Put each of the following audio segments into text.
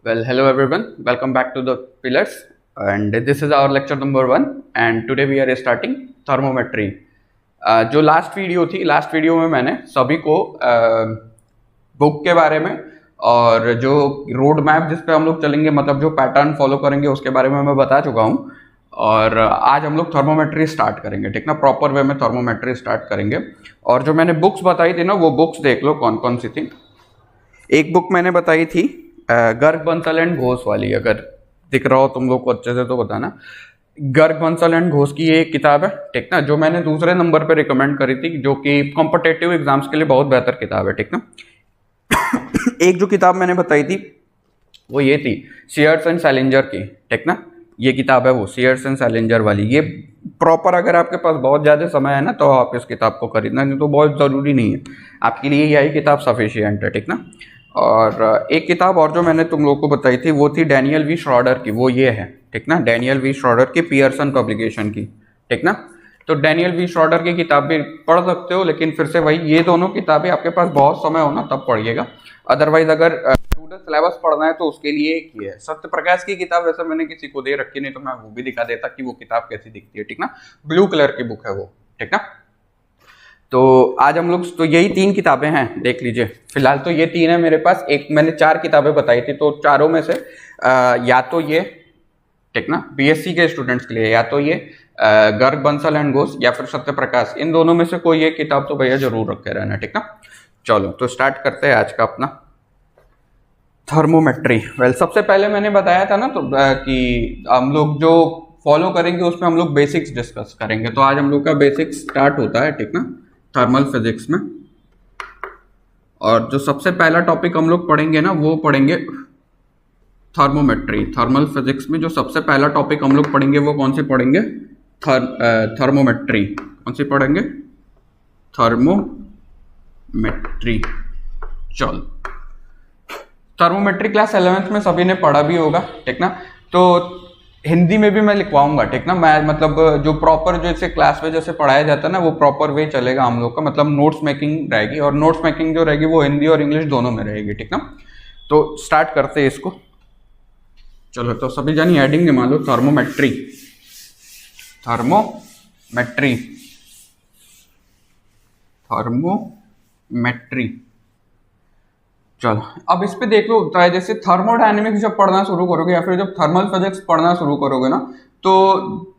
Well, hello everyone. Welcome back to the pillars, and this is our lecture number 1. And today we are starting thermometry. जो last video में मैंने सभी को book के बारे में और जो रोड मैप जिस पे हम लोग चलेंगे, मतलब जो पैटर्न फॉलो करेंगे उसके बारे में मैं बता चुका हूँ। और आज हम लोग थर्मोमेट्री स्टार्ट करेंगे, ठीक ना। प्रॉपर वे में थर्मोमेट्री स्टार्ट करेंगे। और जो मैंने बुक्स बताई थी ना, वो बुक्स देख लो कौन कौन सी थी। एक बुक मैंने बताई थी गर्ग बंसल एंड घोष वाली, अगर दिख रहा हो तुम लोग को अच्छे से तो बताना। गर्ग बंसल एंड घोष की ये किताब है, ठीक ना, जो मैंने दूसरे नंबर पे रिकमेंड करी थी, जो कि कॉम्पिटिटिव एग्जाम्स के लिए बहुत बेहतर किताब है, ठीक ना। एक जो किताब मैंने बताई थी वो ये थी सीयर्स एंड सैलिंजर की, ठीक ना। ये किताब है वो सीयर्स एंड सैलिंजर वाली। ये प्रॉपर अगर आपके पास बहुत ज़्यादा समय है ना तो आप इस किताब को खरीदना, नहीं तो बहुत ज़रूरी नहीं है, आपके लिए यही किताब सफिशियंट है, ठीक ना। और एक किताब और जो मैंने तुम लोग को बताई थी वो थी डैनियल वी श्रॉडर की, वो ये है, ठीक ना, डैनियल वी श्रॉडर की पियर्सन पब्लिकेशन की, ठीक ना। तो डैनियल वी श्रॉडर की किताब भी पढ़ सकते हो, लेकिन फिर से वही, ये दोनों किताबें आपके पास बहुत समय हो ना तब पढ़िएगा। अदरवाइज अगर स्टूडेंट सिलेबस पढ़ना है तो उसके लिए एक ही है, सत्य प्रकाश की किताब। वैसे मैंने किसी को दे रखी, नहीं तो मैं वो भी दिखा देता कि वो किताब कैसी दिखती है, ठीक ना। ब्लू कलर की बुक है वो, ठीक ना। तो आज हम लोग, तो यही 3 किताबें हैं, देख लीजिए। फिलहाल तो ये 3 है मेरे पास। एक मैंने 4 किताबें बताई थी, तो चारों में से या तो ये, ठीक ना, बीएससी के स्टूडेंट्स के लिए, या तो ये गर्ग बंसल एंड घोष या फिर सत्य प्रकाश, इन दोनों में से कोई एक किताब तो भैया जरूर रखे रहना, ठीक ना। चलो तो स्टार्ट करते हैं आज का अपना थर्मोमेट्री। वेल, सबसे पहले मैंने बताया था ना तो कि हम लोग जो फॉलो करेंगे उसमें हम लोग बेसिक्स डिस्कस करेंगे। तो आज हम लोग का बेसिक्स स्टार्ट होता है, ठीक ना, थर्मल फिजिक्स में। और जो सबसे पहला टॉपिक हम लोग पढ़ेंगे ना वो पढ़ेंगे थर्मोमेट्री। थर्मल फिजिक्स में जो सबसे पहला टॉपिक हम लोग पढ़ेंगे वो कौन सी पढ़ेंगे? थर्मोमेट्री। कौन सी पढ़ेंगे? थर्मोमेट्री। चल, थर्मोमेट्री क्लास 11th में सभी ने पढ़ा भी होगा, ठीक ना। तो हिंदी में भी मैं लिखवाऊंगा, ठीक ना। मैं मतलब जो प्रॉपर जैसे क्लास में जैसे पढ़ाया जाता है ना, वो प्रॉपर वे चलेगा हम लोग का। मतलब नोट्स मेकिंग रहेगी, और नोट्स मेकिंग जो रहेगी वो हिंदी और इंग्लिश दोनों में रहेगी, ठीक ना। तो स्टार्ट करते हैं इसको। चलो तो सभी जानी हेडिंग मान लो, थर्मोमेट्री। Thermometry, thermometry. चलो अब इस पे देख लो, जैसे थर्मोडायनेमिक्स जब पढ़ना शुरू करोगे या फिर जब थर्मल फिजिक्स पढ़ना शुरू करोगे ना, तो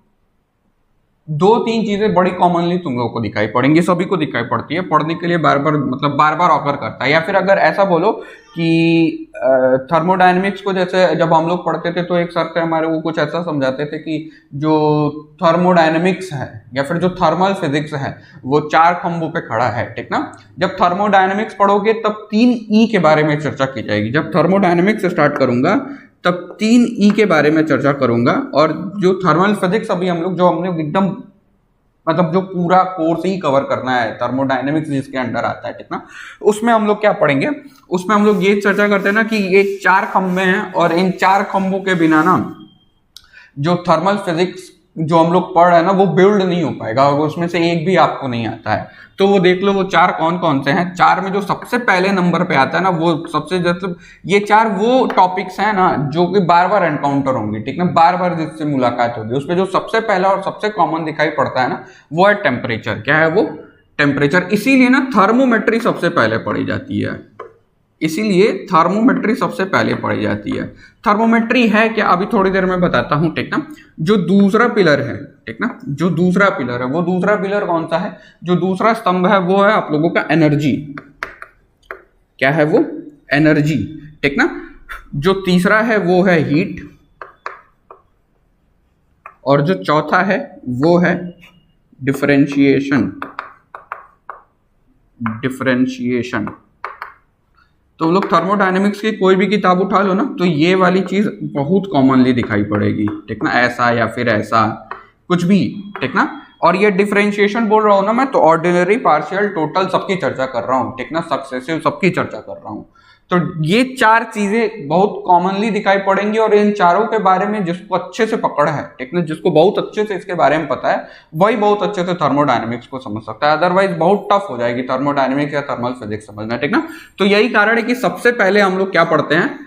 2-3 चीजें बड़ी कॉमनली तुम लोगों को दिखाई पड़ेंगी, सभी को दिखाई पड़ती है। पढ़ने के लिए बार बार, मतलब बार बार ऑकर करता है। या फिर अगर ऐसा बोलो कि थर्मोडायनेमिक्स को जैसे जब हम लोग पढ़ते थे तो एक सर थे हमारे, वो कुछ ऐसा समझाते थे कि जो थर्मोडायनेमिक्स है या फिर जो थर्मल फिजिक्स है वो 4 खंभों पे खड़ा है, ठीक ना। जब थर्मोडायनेमिक्स पढ़ोगे तब 3 ई के बारे में चर्चा की जाएगी। जब थर्मोडायनेमिक्स स्टार्ट करूंगा तब 3 ई के बारे में चर्चा करूंगा। और जो थर्मल फिजिक्स अभी हम लोग, जो हमने एकदम मतलब जो पूरा कोर्स ही कवर करना है थर्मोडायनेमिक्स जिसके अंडर आता है, ठीक ना, उसमें हम लोग क्या पढ़ेंगे? उसमें हम लोग ये चर्चा करते हैं ना कि ये 4 खंभे हैं, और इन 4 खंभों के बिना ना जो थर्मल फिजिक्स जो हम लोग पढ़ रहे हैं ना वो बिल्ड नहीं हो पाएगा, और उसमें से एक भी आपको नहीं आता है। तो वो देख लो वो 4 कौन कौन से हैं। 4 में जो सबसे पहले नंबर पे आता है ना, वो सबसे जैसे ये 4 वो टॉपिक्स हैं ना जो कि बार बार एनकाउंटर होंगे, ठीक ना, बार बार जिससे मुलाकात होगी। उसमें जो सबसे पहला और सबसे कॉमन दिखाई पड़ता है ना वो है टेम्परेचर। क्या है वो? टेम्परेचर। इसीलिए ना थर्मोमेट्री सबसे पहले पढ़ी जाती है, इसीलिए थर्मोमेट्री सबसे पहले पढ़ी जाती है। थर्मोमेट्री है क्या, अभी थोड़ी देर में बताता हूं, ठीक ना। जो दूसरा पिलर है, ठीक ना, जो दूसरा पिलर है, वो दूसरा पिलर कौन सा है? जो दूसरा स्तंभ है वो है आप लोगों का एनर्जी। क्या है वो? एनर्जी, ठीक ना। जो तीसरा है वो है हीट, और जो चौथा है वो है डिफरेंशिएशन। डिफरेंशिएशन। तो लोग थर्मोडायनेमिक्स की कोई भी किताब उठा लो ना तो ये वाली चीज बहुत कॉमनली दिखाई पड़ेगी, ठीक ना। ऐसा या फिर ऐसा कुछ भी, ठीक ना। और ये डिफरेंशिएशन बोल रहा हूं ना मैं, तो ऑर्डिनरी, पार्शियल, टोटल सबकी चर्चा कर रहा हूं, ठीक ना, सक्सेसिव सबकी चर्चा कर रहा हूं। तो ये 4 चीजें बहुत कॉमनली दिखाई पड़ेंगी, और इन चारों के बारे में जिसको अच्छे से पकड़ है, ठीक ना, जिसको बहुत अच्छे से इसके बारे में पता है, वही बहुत अच्छे से थर्मोडायनेमिक्स को समझ सकता है। अदरवाइज बहुत टफ हो जाएगी थर्मोडायनेमिक्स या थर्मल फिजिक्स समझना, ठीक ना। तो यही कारण है कि सबसे पहले हम लोग क्या पढ़ते हैं?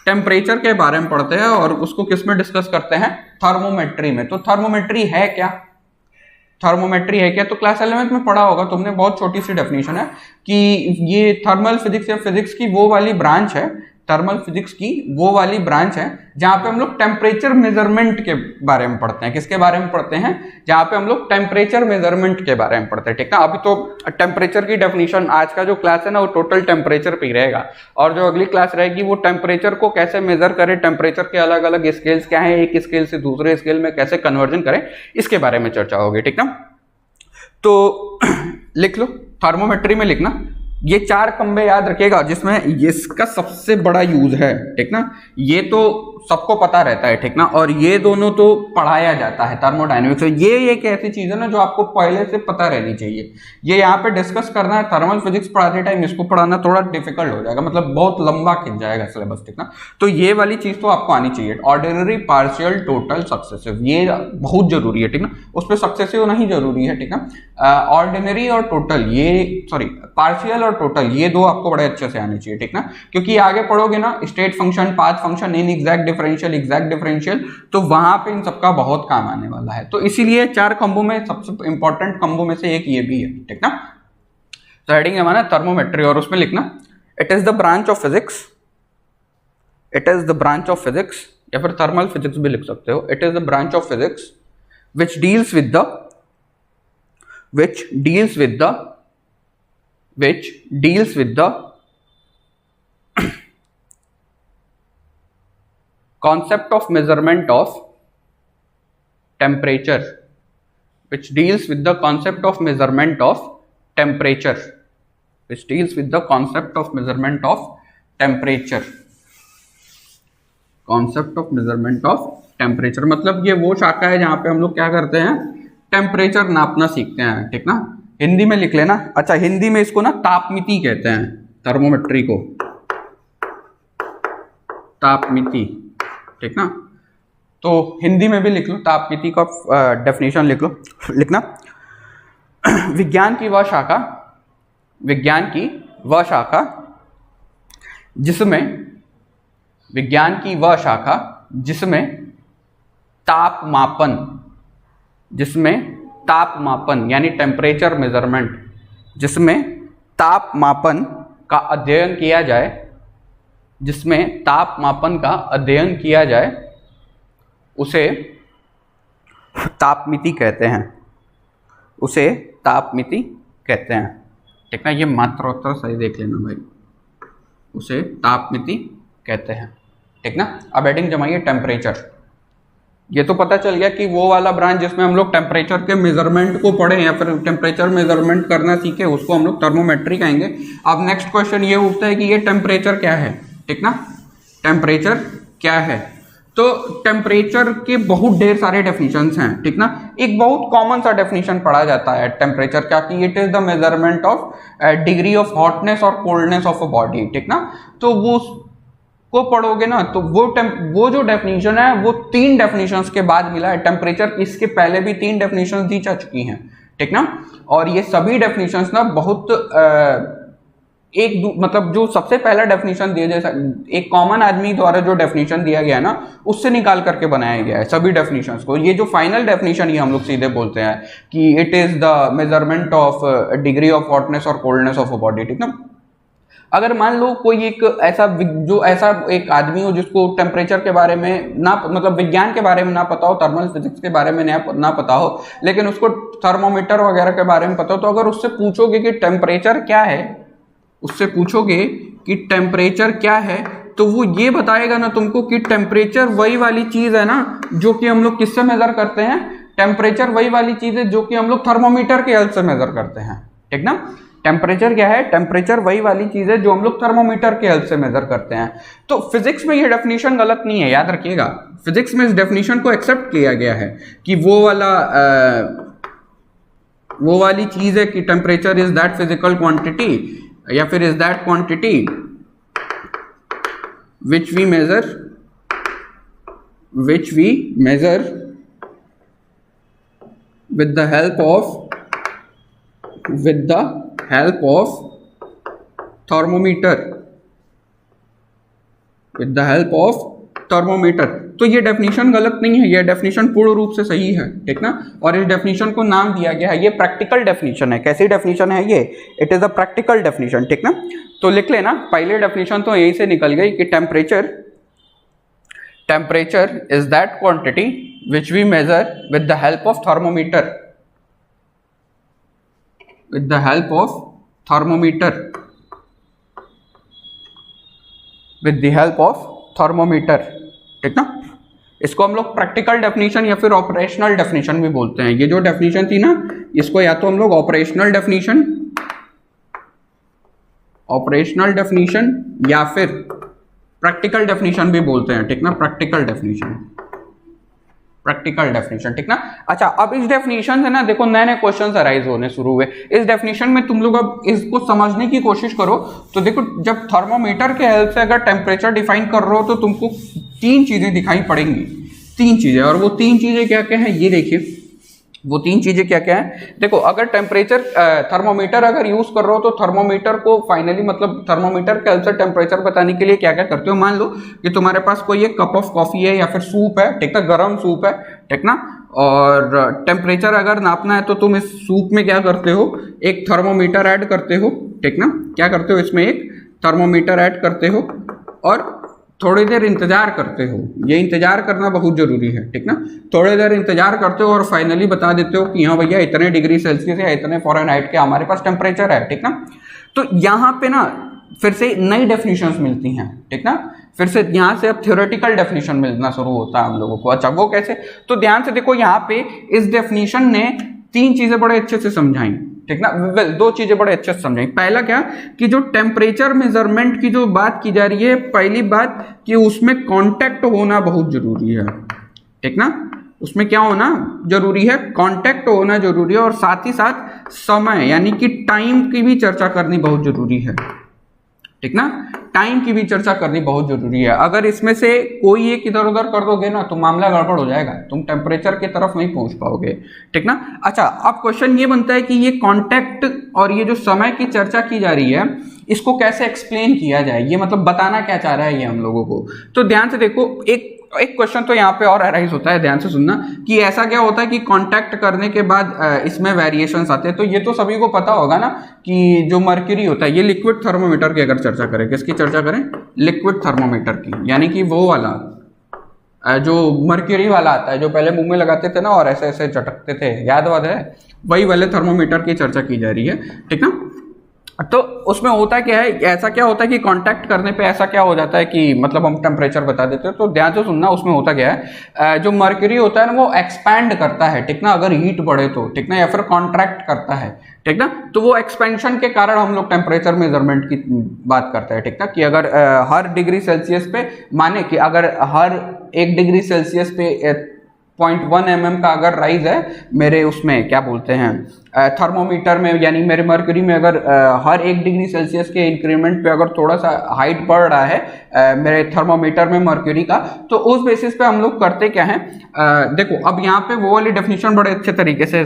टेम्परेचर के बारे में पढ़ते हैं और उसको किस में डिस्कस करते हैं, थर्मोमेट्री में। तो थर्मोमेट्री है क्या, थर्मोमेट्री है क्या, तो क्लास 11th में पढ़ा होगा तुमने, बहुत छोटी सी डेफिनेशन है कि ये थर्मल फिजिक्स या फिजिक्स की वो वाली ब्रांच है, थर्मल फिजिक्स की वो वाली ब्रांच है जहां पे हम लोग टेम्परेचर मेजरमेंट के बारे में पढ़ते हैं। किसके बारे में पढ़ते हैं, जहां पे हम लोग टेम्परेचर मेजरमेंट के बारे में पढ़ते हैं, ठीक ना। अभी तो टेम्परेचर की डेफिनेशन, आज का जो क्लास है ना वो टोटल टेम्परेचर पे ही रहेगा, और जो अगली क्लास रहेगी वो टेम्परेचर को कैसे मेजर करें, टेम्परेचर के अलग अलग स्केल्स क्या है, एक स्केल से दूसरे स्केल में कैसे कन्वर्जन करें, इसके बारे में चर्चा होगी, ठीक ना। तो लिख लो, थर्मोमेट्री में लिखना ये 4 खंबे याद रखिएगा जिसमें इसका सबसे बड़ा यूज है, ठीक ना। ये तो सबको पता रहता है, ठीक ना, और ये दोनों तो पढ़ाया जाता है थर्मोडायनेमिक्स। तो ये एक ऐसी चीज है ना जो आपको पहले से पता रहनी चाहिए। ये यहाँ पे डिस्कस करना है, थर्मल फिजिक्स पढ़ाते टाइम इसको पढ़ाना थोड़ा डिफिकल्ट हो जाएगा, मतलब बहुत लंबा खिंच जाएगा सिलेबस, ठीक ना। तो ये वाली चीज तो आपको आनी चाहिए, ऑर्डिनरी, पार्शियल, टोटल, सक्सेसिव, ये बहुत जरूरी है, ठीक ना। उस पर सक्सेसिव नहीं जरूरी है, ठीक ना। ऑर्डिनरी और टोटल, ये सॉरी पार्शियल और टोटल, ये दो आपको बड़े अच्छे से आने चाहिए, ठीक ना, क्योंकि आगे पढ़ोगे ना state function, path function, in exact differential, exact differential, तो वहां पे इन सबका बहुत काम आने वाला है। तो इसीलिए 4 खंभों में सबसे इंपॉर्टेंट खंभों में से एक ये भी है, ठीक ना। तो हेडिंग है हमारा थर्मोमेट्री, और उसमें लिखना it is the branch of physics, it is the branch of physics, या फिर थर्मल फिजिक्स भी लिख सकते हो, it is the branch of physics which deals with the concept of measurement of temperature, which deals with the concept of measurement of temperature, which deals with the concept of measurement of temperature, concept of measurement of temperature, मतलब ये वो शाखा है जहां पे हम लोग क्या करते हैं, टेम्परेचर नापना सीखते हैं, ठीक ना। हिंदी में लिख लेना, अच्छा हिंदी में इसको ना तापमिति कहते हैं, थर्मोमेट्री को तापमिति, ठीक ना। तो हिंदी में भी लिख लो, तापमिति का डेफिनेशन लिख लो, लिखना विज्ञान की वह शाखा, विज्ञान की वह शाखा जिसमें, विज्ञान की वह शाखा जिसमें तापमापन, जिसमें तापमापन यानी टेम्परेचर मेजरमेंट, जिसमें तापमापन का अध्ययन किया जाए, जिसमें तापमापन का अध्ययन किया जाए, उसे तापमिति कहते हैं, उसे तापमिति कहते हैं, ठीक ना। ये मात्रोत्तर सही देख लेना भाई, उसे तापमिति कहते हैं, ठीक ना। अब हेडिंग जमाइए टेम्परेचर। ये तो पता चल गया कि वो वाला ब्रांच जिसमें हम लोग टेम्परेचर के मेजरमेंट को पढ़े या फिर टेम्परेचर मेजरमेंट करना सीखे, उसको हम लोग थर्मोमेट्री कहेंगे। अब नेक्स्ट क्वेश्चन ये उठता है कि ये टेम्परेचर क्या है, ठीक ना, टेम्परेचर क्या है। तो टेम्परेचर के बहुत ढेर सारे डेफिनेशंस हैं, ठीक ना। एक बहुत कॉमन सा डेफिनेशन पढ़ा जाता है टेम्परेचर का कि it is the measurement of degree of hotness और कोल्डनेस ऑफ अ बॉडी, ठीक ना। तो वो को पढ़ोगे ना तो वो जो डेफिनेशन है वो 3 डेफिनेशंस के बाद मिला है। टेम्परेचर इसके पहले भी 3 डेफिनेशंस दी जा चुकी हैं, ठीक ना। और ये सभी डेफिनेशंस ना बहुत मतलब जो सबसे पहला डेफिनेशन दिया जैसा एक कॉमन आदमी द्वारा जो डेफिनेशन दिया गया है ना उससे निकाल करके बनाया गया है सभी डेफिनेशंस को। ये जो फाइनल डेफिनेशन ये हम लोग सीधे बोलते हैं कि it is the measurement of degree of hotness और कोल्डनेस ऑफ अ बॉडी, ठीक ना। अगर मान लो कोई एक ऐसा एक आदमी हो जिसको टेम्परेचर के बारे में ना, मतलब विज्ञान के बारे में ना पता हो, थर्मल फिजिक्स के बारे में ना पता हो, लेकिन उसको थर्मोमीटर वगैरह के बारे में पता हो, तो अगर उससे पूछोगे कि टेम्परेचर क्या है, उससे पूछोगे कि टेम्परेचर क्या है, तो वो ये बताएगा ना तुमको कि टेम्परेचर वही वाली चीज है ना जो कि हम लोग किससे मेजर करते हैं, टेम्परेचर वही वाली चीज है जो कि हम लोग थर्मोमीटर के हेल्प से मेजर करते हैं, ठीक ना। टेम्परेचर क्या है, टेम्परेचर वही वाली चीज है जो हम लोग थर्मोमीटर के हेल्प से मेजर करते हैं। तो फिजिक्स में ये डेफिनेशन गलत नहीं है, याद रखिएगा। फिजिक्स में इस डेफिनेशन को एक्सेप्ट किया गया है कि वो वाली चीज है कि temperature is that physical quantity या फिर is that quantity which we measure with the help of thermometer, with the help of thermometer. तो ये डेफिनेशन गलत नहीं है, ये डेफिनेशन पूर्ण रूप से सही है, ठीक ना। और इस डेफिनेशन को नाम दिया गया है, ये प्रैक्टिकल डेफिनेशन है। कैसी डेफिनेशन है ये? It is a practical definition, ठीक ना। तो लिख लेना, पहले डेफिनेशन तो यहीं से निकल गई कि temperature is that quantity which we measure with the help of thermometer, with the help of thermometer, with the help of thermometer, ठीक ना। इसको हम लोग प्रैक्टिकल डेफिनेशन या फिर ऑपरेशनल डेफिनेशन भी बोलते हैं। ये जो डेफिनेशन थी ना, इसको या तो हम लोग ऑपरेशनल डेफिनेशन या फिर प्रैक्टिकल डेफिनेशन भी बोलते हैं, ठीक ना। प्रैक्टिकल डेफिनेशन, ठीक ना। अच्छा, अब इस डेफिनेशन से ना देखो नए नए क्वेश्चंस अराइज होने शुरू हुए। इस डेफिनेशन में तुम लोग अब इसको समझने की कोशिश करो तो देखो, जब थर्मोमीटर के हेल्प से अगर टेम्परेचर डिफाइन कर रहे हो तो तुमको 3 चीजें दिखाई पड़ेंगी, 3 चीजें। और वो 3 चीजें क्या क्या है, ये देखिए वो 3 चीजें क्या क्या है। देखो, अगर टेम्परेचर थर्मोमीटर अगर यूज कर रहे हो तो थर्मोमीटर को फाइनली मतलब थर्मोमीटर के हेल्प से टेम्परेचर बताने के लिए क्या क्या करते हो। मान लो कि तुम्हारे पास कोई एक कप ऑफ कॉफी है या फिर सूप है, ठीक ना, गर्म सूप है, ठीक ना। और टेम्परेचर अगर नापना है तो तुम इस सूप में क्या करते हो, एक थर्मोमीटर ऐड करते हो, ठीक ना। क्या करते हो, इसमें एक थर्मोमीटर ऐड करते हो और थोड़ी देर इंतजार करते हो। ये इंतजार करना बहुत जरूरी है, ठीक ना। थोड़ी देर इंतजार करते हो और फाइनली बता देते हो कि हाँ भैया इतने डिग्री सेल्सियस या इतने फ़ारेनहाइट के हमारे पास टेम्परेचर है, ठीक ना। तो यहाँ पे ना फिर से नई डेफिनेशंस मिलती हैं, ठीक ना। फिर से यहाँ से अब थ्योरेटिकल डेफिनेशन मिलना शुरू होता है हम लोगों को। अच्छा, वो कैसे? तो ध्यान से देखो, यहाँ पे इस डेफिनेशन ने 3 चीजें बड़े अच्छे से समझाई, ठीक ना। 2 चीजें बड़े अच्छे से समझाई। पहला क्या कि जो टेम्परेचर मेजरमेंट की जो बात की जा रही है, पहली बात कि उसमें कांटेक्ट होना बहुत जरूरी है, ठीक ना। उसमें क्या होना जरूरी है, कांटेक्ट होना जरूरी है। और साथ ही साथ समय यानी कि टाइम की भी चर्चा करनी बहुत जरूरी है, ठीक ना। टाइम की भी चर्चा करनी बहुत जरूरी है। अगर इसमें से कोई एक इधर उधर कर दोगे ना तो मामला गड़बड़ हो जाएगा, तुम टेम्परेचर की तरफ नहीं पहुंच पाओगे, ठीक ना। अच्छा, अब क्वेश्चन ये बनता है कि ये कांटेक्ट और ये जो समय की चर्चा की जा रही है, इसको कैसे एक्सप्लेन किया जाए, ये मतलब बताना क्या चाह रहा है ये हम लोगों को। तो ध्यान से देखो, एक क्वेश्चन तो यहाँ पे और अराइज होता है, ध्यान से सुनना, कि ऐसा क्या होता है कि कांटेक्ट करने के बाद इसमें वेरिएशंस आते हैं। तो ये तो सभी को पता होगा ना कि जो मर्क्यूरी होता है, ये लिक्विड थर्मोमीटर की अगर चर्चा करें, किसकी चर्चा करें, लिक्विड थर्मोमीटर की, यानी कि वो वाला जो मर्क्यूरी वाला आता है जो पहले मुंह में लगाते थे ना और ऐसे ऐसे झटकते थे, याद है, वही वाले थर्मोमीटर की चर्चा की जा रही है, ठीक ना। तो उसमें होता क्या है, ऐसा क्या होता है कि कांटेक्ट करने पे ऐसा क्या हो जाता है कि मतलब हम टेम्परेचर बता देते हैं। तो ध्यान से सुनना, उसमें होता क्या है, जो मर्क्यूरी होता है ना वो एक्सपैंड करता है, ठीक ना, अगर हीट बढ़े तो, ठीक ना, या फिर कॉन्ट्रैक्ट करता है, ठीक ना। तो वो एक्सपेंशन के कारण हम लोग टेम्परेचर मेजरमेंट की बात करते हैं, ठीक ना, कि अगर हर डिग्री सेल्सियस पे, माने कि अगर हर 1 डिग्री सेल्सियस पे 0.1 mm का अगर राइज है मेरे उसमें क्या बोलते हैं थर्मोमीटर में, यानी मेरे मर्क्यूरी में अगर हर 1 डिग्री सेल्सियस के इंक्रीमेंट पे अगर थोड़ा सा हाइट बढ़ रहा है मेरे थर्मोमीटर में मर्क्यूरी का, तो उस बेसिस पे हम लोग करते क्या है, देखो अब यहाँ पे वो वाली डेफिनेशन बड़े अच्छे तरीके से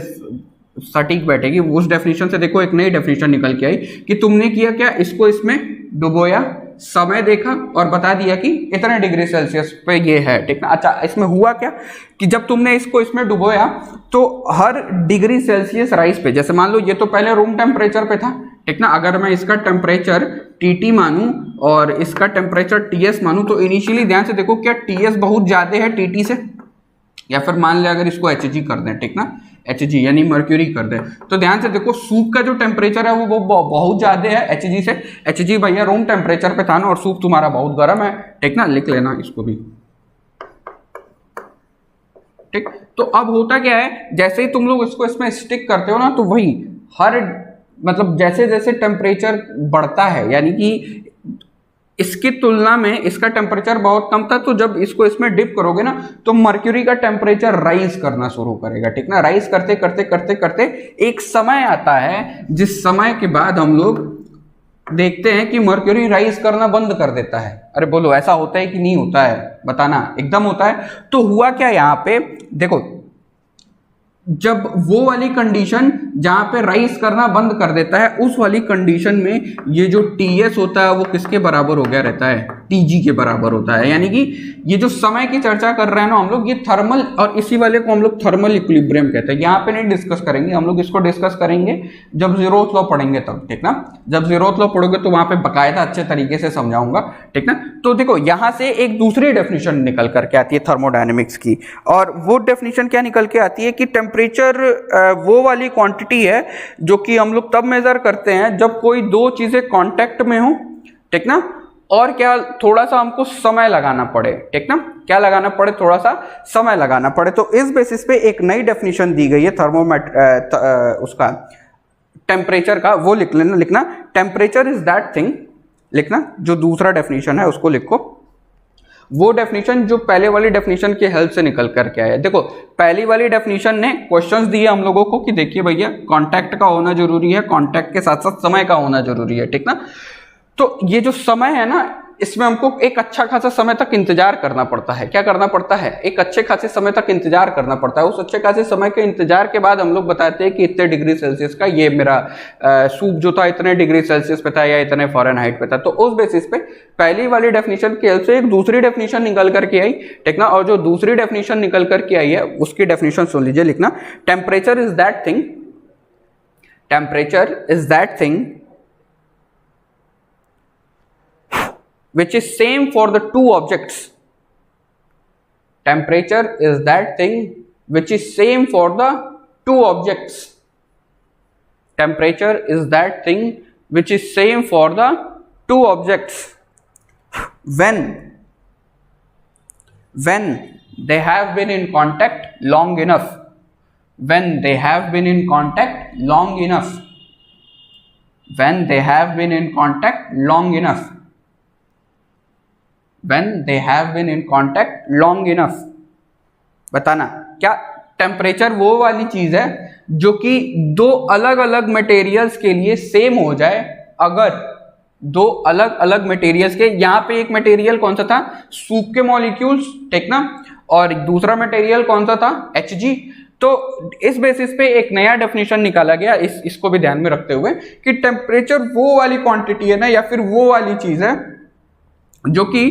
सटीक बैठेगी। उस डेफिनेशन से देखो एक नई डेफिनेशन निकल के आई कि तुमने किया क्या, इसको इसमें डुबोया, समय देखा और बता दिया कि इतने डिग्री सेल्सियस पे ये है, ठीक ना। अच्छा, इसमें हुआ क्या कि जब तुमने इसको इसमें डुबोया तो हर डिग्री सेल्सियस राइज पे, जैसे मान लो ये तो पहले रूम टेम्परेचर पे था, ठीक ना, अगर मैं इसका टेम्परेचर टीटी मानूं और इसका टेम्परेचर टीएस मानूं तो इनिशियली ध्यान से देखो क्या टीएस बहुत ज्यादा है टीटी से, या फिर मान ले अगर इसको एचजी कर दें, ठीक ना, एचजी यानी मर्क्यूरी कर दें, तो ध्यान से देखो सूप का जो टेम्परेचर है वो बहुत ज्यादा है एचजी से। एचजी भैया रूम टेम्परेचर पे था ना और सूप तुम्हारा बहुत गर्म है, ठीक ना, लिख लेना इसको भी, ठीक। तो अब होता क्या है, जैसे ही तुम लोग इसको इसमें स्टिक करते हो ना तो वही हर मतलब जैसे जैसे टेम्परेचर बढ़ता है, यानी कि इसकी तुलना में इसका टेम्परेचर बहुत कम था, तो जब इसको इसमें डिप करोगे ना तो मर्क्यूरी का टेम्परेचर राइज करना शुरू करेगा, ठीक ना। राइज करते करते करते करते एक समय आता है जिस समय के बाद हम लोग देखते हैं कि मर्क्यूरी राइज करना बंद कर देता है। अरे बोलो ऐसा होता है कि नहीं होता है, बताना, एकदम होता है। तो हुआ क्या यहाँ पे देखो, जब वो वाली कंडीशन जहां पे राइज करना बंद कर देता है, उस वाली कंडीशन में ये जो टीएस होता है वो किसके बराबर हो गया रहता है, टीजी के बराबर होता है। यानी कि ये जो समय की चर्चा कर रहे हैं ना हम लोग, ये थर्मल, और इसी वाले को हम लोग थर्मल इक्विलिब्रियम कहते हैं। यहाँ पे नहीं डिस्कस करेंगे हम लोग, इसको डिस्कस करेंगे जब जीरोथ लॉ पढ़ेंगे तब, ठीक ना। जब जीरोथ लॉ पढ़ोगे तो वहां पे बकायदा अच्छे तरीके से समझाऊंगा, ठीक ना। तो देखो यहां से एक दूसरी डेफिनेशन निकल करके आती है थर्मोडायनेमिक्स की, और वो डेफिनेशन क्या निकल के आती है कि टेम्परेचर वो वाली क्वांटिटी है जो कि हम लोग तब मेजर करते हैं जब कोई दो चीजें कांटेक्ट में हो, ठीक ना, और क्या थोड़ा सा हमको समय लगाना पड़े, ठीक ना, क्या लगाना पड़े, थोड़ा सा समय लगाना पड़े। तो इस बेसिस पे एक नई डेफिनेशन दी गई है उसका टेम्परेचर का, वो लिखना टेम्परेचर इज दैट थिंग, लिखना जो दूसरा डेफिनेशन है उसको लिखो, वो डेफिनेशन जो पहले वाली डेफिनेशन की हेल्प से निकल करके आया। देखो पहली वाली डेफिनेशन ने क्वेश्चंस दिए हम लोगों को कि देखिए भैया कांटेक्ट का होना जरूरी है, कांटेक्ट के साथ साथ समय का होना जरूरी है, ठीक ना। तो ये जो समय है ना, इसमें हमको एक अच्छा खासा समय तक इंतजार करना पड़ता है। क्या करना पड़ता है, एक अच्छे खासे समय तक इंतजार करना पड़ता है। उस अच्छे खासे समय के इंतजार के बाद हम लोग बताते हैं कि इतने डिग्री सेल्सियस का ये मेरा सूप जो था इतने डिग्री सेल्सियस पे था या इतने फॉरेनहाइट पे था। तो उस बेसिस पे पहली वाली डेफिनेशन की हेल्प से एक दूसरी डेफिनेशन निकल करके आई, ठीक ना। और जो दूसरी डेफिनेशन निकल करके आई है उसकी डेफिनेशन सुन लीजिए, लिखना temperature is that thing, temperature is that thing which is same for the two objects. Temperature is that thing which is same for the two objects. Temperature is that thing which is same for the two objects when they have been in contact long enough, when they have been in contact long enough, when they have been in contact long enough, when they have been in contact long enough। बताना क्या temperature वो वाली चीज है जो कि दो अलग अलग मटेरियल्स के लिए सेम हो जाए। अगर दो अलग अलग मटेरियल्स के, यहाँ पे एक मटेरियल कौन सा था, सूप के मॉलिक्यूल्स, ठीक ना, और दूसरा मटेरियल कौन सा था, Hg। तो इस बेसिस पे एक नया डेफिनेशन निकाला गया, इसको भी ध्यान में रखते हुए कि टेम्परेचर वो वाली क्वांटिटी है ना, या फिर वो वाली चीज है जो कि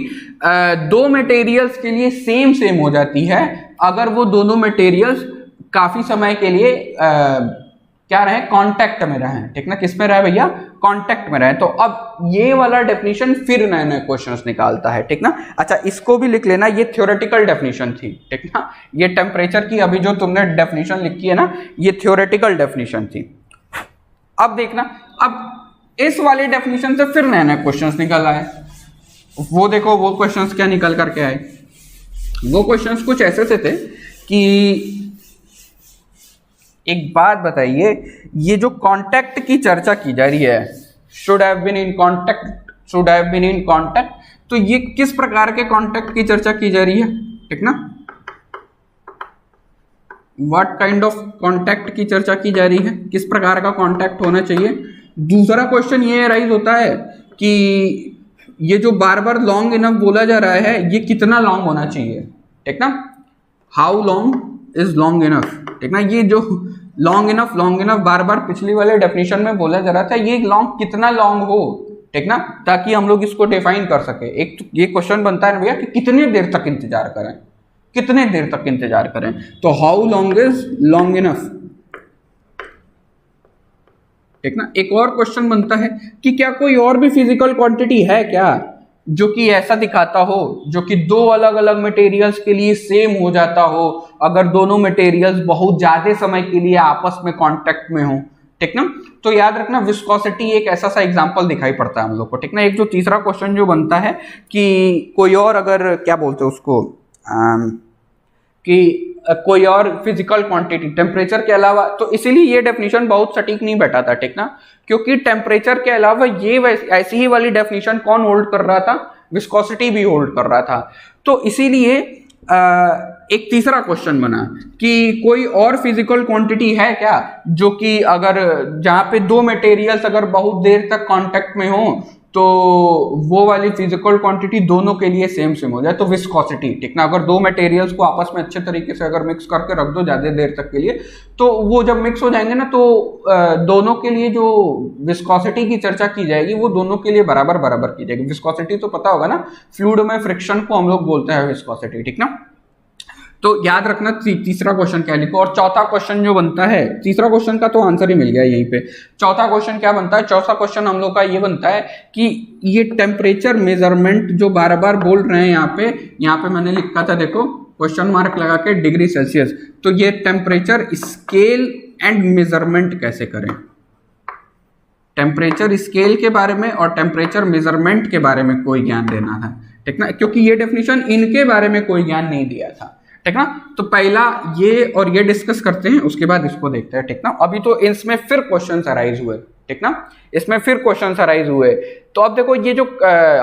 दो मटेरियल्स के लिए सेम हो जाती है अगर वो दोनों मटेरियल्स काफी समय के लिए क्या रहे, कांटेक्ट में रहे, ठीक ना। किस में रहे भैया, कांटेक्ट में रहे। तो अब ये वाला डेफिनेशन फिर नए नए क्वेश्चंस निकालता है, ठीक ना। अच्छा इसको भी लिख लेना, ये थ्योरेटिकल डेफिनेशन थी, ठीक ना। ये टेम्परेचर की अभी जो तुमने डेफिनेशन लिखी है ना, ये थ्योरेटिकल डेफिनेशन थी। अब देखना, अब इस वाली डेफिनेशन से फिर नए नए क्वेश्चंस निकल आए। वो देखो वो क्वेश्चंस क्या निकल करके आए। वो क्वेश्चंस कुछ ऐसे से थे कि एक बात बताइए, ये जो कांटेक्ट की चर्चा की जा रही है, should have been in contact, should have been in contact, तो ये किस प्रकार के कांटेक्ट की चर्चा की जा रही है, ठीक ना। व्हाट काइंड ऑफ कांटेक्ट की चर्चा की जा रही है, किस प्रकार का कांटेक्ट होना चाहिए। दूसरा क्वेश्चन ये राइज होता है कि ये जो बार बार लॉन्ग इनफ बोला जा रहा है, ये कितना लॉन्ग होना चाहिए, ठीक ना। How long is long enough, ठीक ना। ये जो लॉन्ग इनफ बार बार पिछली वाले डेफिनेशन में बोला जा रहा था, ये लॉन्ग कितना लॉन्ग हो, ठीक ना, ताकि हम लोग इसको डिफाइन कर सके। एक तो ये क्वेश्चन बनता है भैया कि कितनी देर तक इंतजार करें, कितने देर तक इंतजार करें। तो how long is long enough, ठीक ना। एक और क्वेश्चन बनता है कि क्या कोई और भी फिजिकल क्वांटिटी है क्या जो कि ऐसा दिखाता हो, जो कि दो अलग अलग मटेरियल्स के लिए सेम हो जाता हो अगर दोनों मटेरियल्स बहुत ज्यादा समय के लिए आपस में कांटेक्ट में हो, ठीक ना। तो याद रखना विस्कोसिटी एक ऐसा सा एग्जांपल दिखाई पड़ता है हम लोग को, ठीक ना। एक जो तीसरा क्वेश्चन जो बनता है कि कोई और अगर क्या बोलते हैं उसको कि कोई और फिजिकल क्वांटिटी टेम्परेचर के अलावा, तो इसीलिए ये डेफिनेशन बहुत सटीक नहीं बैठा था, ठीक ना, क्योंकि टेम्परेचर के अलावा ये ऐसी ही वाली डेफिनेशन कौन होल्ड कर रहा था, विस्कोसिटी भी होल्ड कर रहा था। तो इसीलिए एक तीसरा क्वेश्चन बना कि कोई और फिजिकल क्वांटिटी है क्या जो कि अगर जहां पे दो मटेरियल्स अगर बहुत देर तक कांटेक्ट में हो तो वो वाली फिजिकल क्वांटिटी दोनों के लिए सेम सेम हो जाए, तो विस्कोसिटी, ठीक ना। अगर दो मटेरियल्स को आपस में अच्छे तरीके से अगर मिक्स करके रख दो ज़्यादा देर तक के लिए, तो वो जब मिक्स हो जाएंगे ना, तो दोनों के लिए जो विस्कोसिटी की चर्चा की जाएगी वो दोनों के लिए बराबर बराबर की जाएगी। विस्कोसिटी तो पता होगा ना, फ्लूइड में फ्रिक्शन को हम लोग बोलते हैं विस्कोसिटी, ठीक ना। तो याद रखना तीसरा क्वेश्चन क्या लिखो। और चौथा क्वेश्चन जो बनता है, तीसरा क्वेश्चन का तो आंसर ही मिल गया यहीं पे। चौथा क्वेश्चन क्या बनता है, चौथा क्वेश्चन हम लोग का ये बनता है कि ये टेम्परेचर मेजरमेंट जो बार बार बोल रहे हैं यहाँ पे मैंने लिखा था, देखो क्वेश्चन मार्क लगा के डिग्री सेल्सियस, तो ये टेम्परेचर स्केल एंड मेजरमेंट कैसे करें। टेम्परेचर स्केल के बारे में और टेम्परेचर मेजरमेंट के बारे में कोई ज्ञान देना था, ठीक ना, क्योंकि ये डेफिनेशन इनके बारे में कोई ज्ञान नहीं दिया था, ठीक ना। तो पहला ये और ये डिस्कस करते हैं, उसके बाद इसको देखते हैं, ठीक ना। अभी तो इसमें फिर क्वेश्चंस अराइज हुए, ठीक ना, इसमें फिर क्वेश्चंस अराइज हुए। तो अब देखो ये जो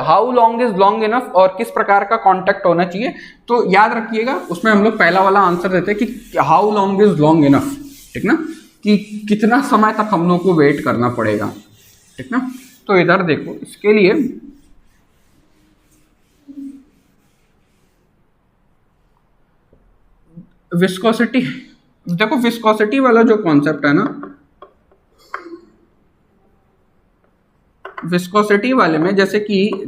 how long is long enough और किस प्रकार का कांटेक्ट होना चाहिए, तो याद रखिएगा उसमें हम लोग पहला वाला आंसर देते हैं कि how long is long enough, ठीक ना, कि कितना समय तक हम लोग को वेट करना पड़ेगा, ठीक ना। तो इधर देखो, इसके लिए विस्कोसिटी, देखो विस्कोसिटी वाला जो कॉन्सेप्ट है ना, विस्कोसिटी वाले में जैसे कि